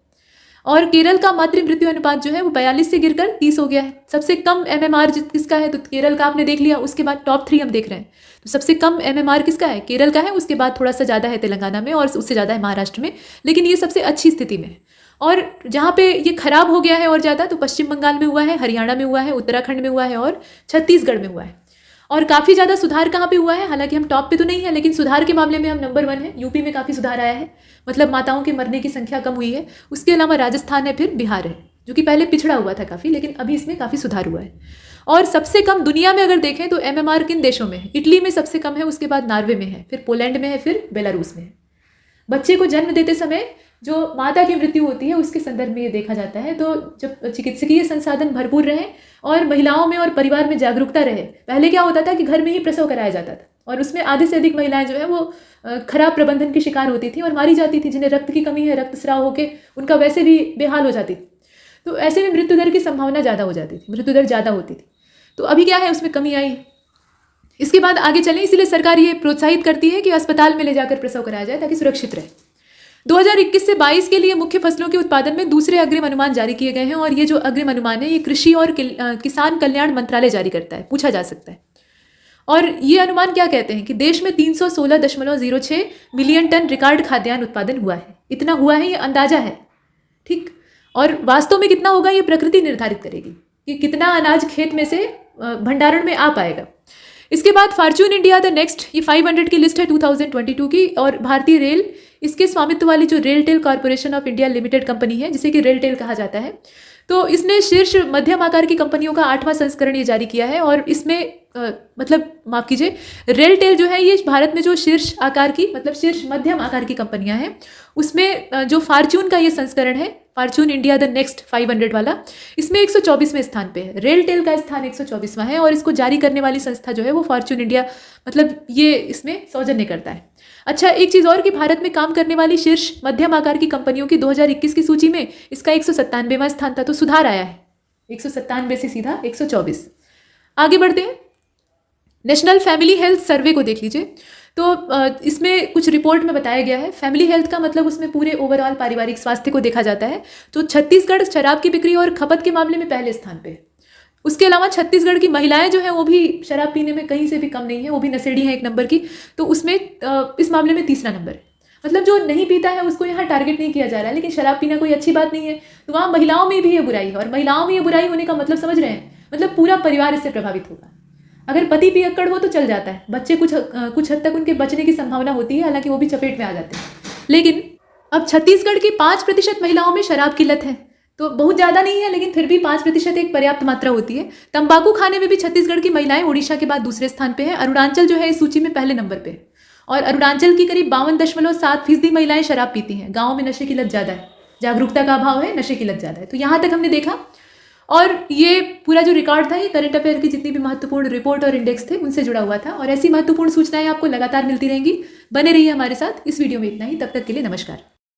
और केरल का मातृ मृत्यु अनुपात जो है वो 42 से गिरकर 30 हो गया है। सबसे कम MMR किसका है? तो केरल का आपने देख लिया। उसके बाद टॉप 3 हम देख रहे हैं। तो सबसे कम MMR किसका है? केरल का है। उसके बाद थोड़ा सा ज़्यादा है तेलंगाना में और उससे ज़्यादा है महाराष्ट्र में, लेकिन ये सबसे अच्छी स्थिति में है। और जहाँ पे ये खराब हो गया है और ज़्यादा, तो पश्चिम बंगाल में हुआ है, हरियाणा में हुआ है, उत्तराखंड में हुआ है और छत्तीसगढ़ में हुआ है। और काफ़ी ज़्यादा सुधार कहाँ पे हुआ है? हालांकि हम टॉप पे तो नहीं है, लेकिन सुधार के मामले में हम नंबर 1 है। यूपी में काफ़ी सुधार आया है, मतलब माताओं के मरने की संख्या कम हुई है। उसके अलावा राजस्थान है, फिर बिहार है, जो कि पहले पिछड़ा हुआ था काफ़ी, लेकिन अभी इसमें काफ़ी सुधार हुआ है। और सबसे कम दुनिया में अगर देखें तो MMR किन देशों में है? इटली में सबसे कम है, उसके बाद नॉर्वे में है, फिर पोलैंड में है, फिर बेलारूस में है। बच्चे को जन्म देते समय जो माता की मृत्यु होती है उसके संदर्भ में ये देखा जाता है। तो जब चिकित्सकीय संसाधन भरपूर रहे और महिलाओं में और परिवार में जागरूकता रहे। पहले क्या होता था कि घर में ही प्रसव कराया जाता था और उसमें आधे से अधिक महिलाएं जो है वो खराब प्रबंधन की शिकार होती थी और मारी जाती थी। जिन्हें रक्त की कमी है, रक्तस्राव होकर उनका वैसे भी बेहाल हो जाती थी। तो ऐसे में मृत्यु दर की संभावना ज़्यादा हो जाती थी, मृत्यु दर ज़्यादा होती थी। तो अभी क्या है, उसमें कमी आई। इसके बाद आगे चलें, इसलिए सरकार ये प्रोत्साहित करती है कि अस्पताल में ले जाकर प्रसव कराया जाए ताकि सुरक्षित रहे। 2021 से 22 के लिए मुख्य फसलों के उत्पादन में दूसरे अग्रिम अनुमान जारी किए गए हैं और ये जो अग्रिम अनुमान है ये कृषि और किसान कल्याण मंत्रालय जारी करता है, पूछा जा सकता है। और ये अनुमान क्या कहते हैं कि देश में 316.06 मिलियन टन रिकॉर्ड खाद्यान्न उत्पादन हुआ है। इतना हुआ है, ये अंदाजा है, ठीक। और वास्तव में कितना होगा ये प्रकृति निर्धारित करेगी कि कितना अनाज खेत में से भंडारण में आ पाएगा। इसके बाद फॉर्च्यून इंडिया द नेक्स्ट, ये 500 की लिस्ट है 2022 की। और भारतीय रेल, इसके स्वामित्व वाली जो RailTel corporation of India limited company है, जिसे कि रेलटेल कहा जाता है, तो इसने शीर्ष मध्यम आकार की कंपनियों का 8वां संस्करण ये जारी किया है। और इसमें मतलब माफ कीजिए, रेलटेल जो है ये भारत में जो शीर्ष आकार की, मतलब शीर्ष मध्यम आकार की कंपनियां हैं, उसमें जो फॉर्च्यून का ये संस्करण है, फॉर्च्यून इंडिया द नेक्स्ट 500 वाला, इसमें 124वें स्थान पे है। रेलटेल का स्थान 124वां है और इसको जारी करने वाली संस्था जो है वो फॉर्च्यून इंडिया, मतलब ये इसमें सौजन्य करता है। अच्छा, एक चीज़ और कि भारत में काम करने वाली शीर्ष मध्यम आकार की कंपनियों की 2021 की सूची में इसका 197वां स्थान था, तो सुधार आया है, 197 से सीधा 124। आगे बढ़ते हैं, नेशनल फैमिली हेल्थ सर्वे को देख लीजिए। तो इसमें कुछ रिपोर्ट में बताया गया है, फैमिली हेल्थ का मतलब उसमें पूरे ओवरऑल पारिवारिक स्वास्थ्य को देखा जाता है। तो छत्तीसगढ़ शराब की बिक्री और खपत के मामले में पहले स्थान पे है। उसके अलावा छत्तीसगढ़ की महिलाएं जो हैं वो भी शराब पीने में कहीं से भी कम नहीं है, वो भी नशेड़ी हैं 1 नंबर की। तो उसमें इस मामले में तीसरा नंबर है। मतलब जो नहीं पीता है उसको यहाँ टारगेट नहीं किया जा रहा है, लेकिन शराब पीना कोई अच्छी बात नहीं है, तो वहाँ महिलाओं में भी ये बुराई है। और महिलाओं में ये बुराई होने का मतलब समझ रहे हैं, मतलब पूरा परिवार इससे प्रभावित होगा। अगर पति पियक्कड़ हो तो चल जाता है, बच्चे कुछ हद तक उनके बचने की संभावना होती है, हालांकि वो भी चपेट में आ जाते हैं। लेकिन अब छत्तीसगढ़ की 5% महिलाओं में शराब की लत है, तो बहुत ज़्यादा नहीं है, लेकिन फिर भी 5% एक पर्याप्त मात्रा होती है। तंबाकू खाने में भी छत्तीसगढ़ की महिलाएं उड़ीसा के बाद दूसरे स्थान पे है। अरुणाचल जो है इस सूची में पहले नंबर पे है, और अरुणाचल की करीब 52.7% महिलाएं शराब पीती हैं। गाँव में नशे की लत ज़्यादा है, जागरूकता का अभाव है, नशे की लत ज़्यादा है। तो यहाँ तक हमने देखा, और ये पूरा जो रिकॉर्ड था ये करंट अफेयर की जितनी भी महत्वपूर्ण रिपोर्ट और इंडेक्स थे उनसे जुड़ा हुआ था। और ऐसी महत्वपूर्ण सूचनाएं आपको लगातार मिलती रहेंगी। बने रहिए हमारे साथ। इस वीडियो में इतना ही, तब तक के लिए नमस्कार।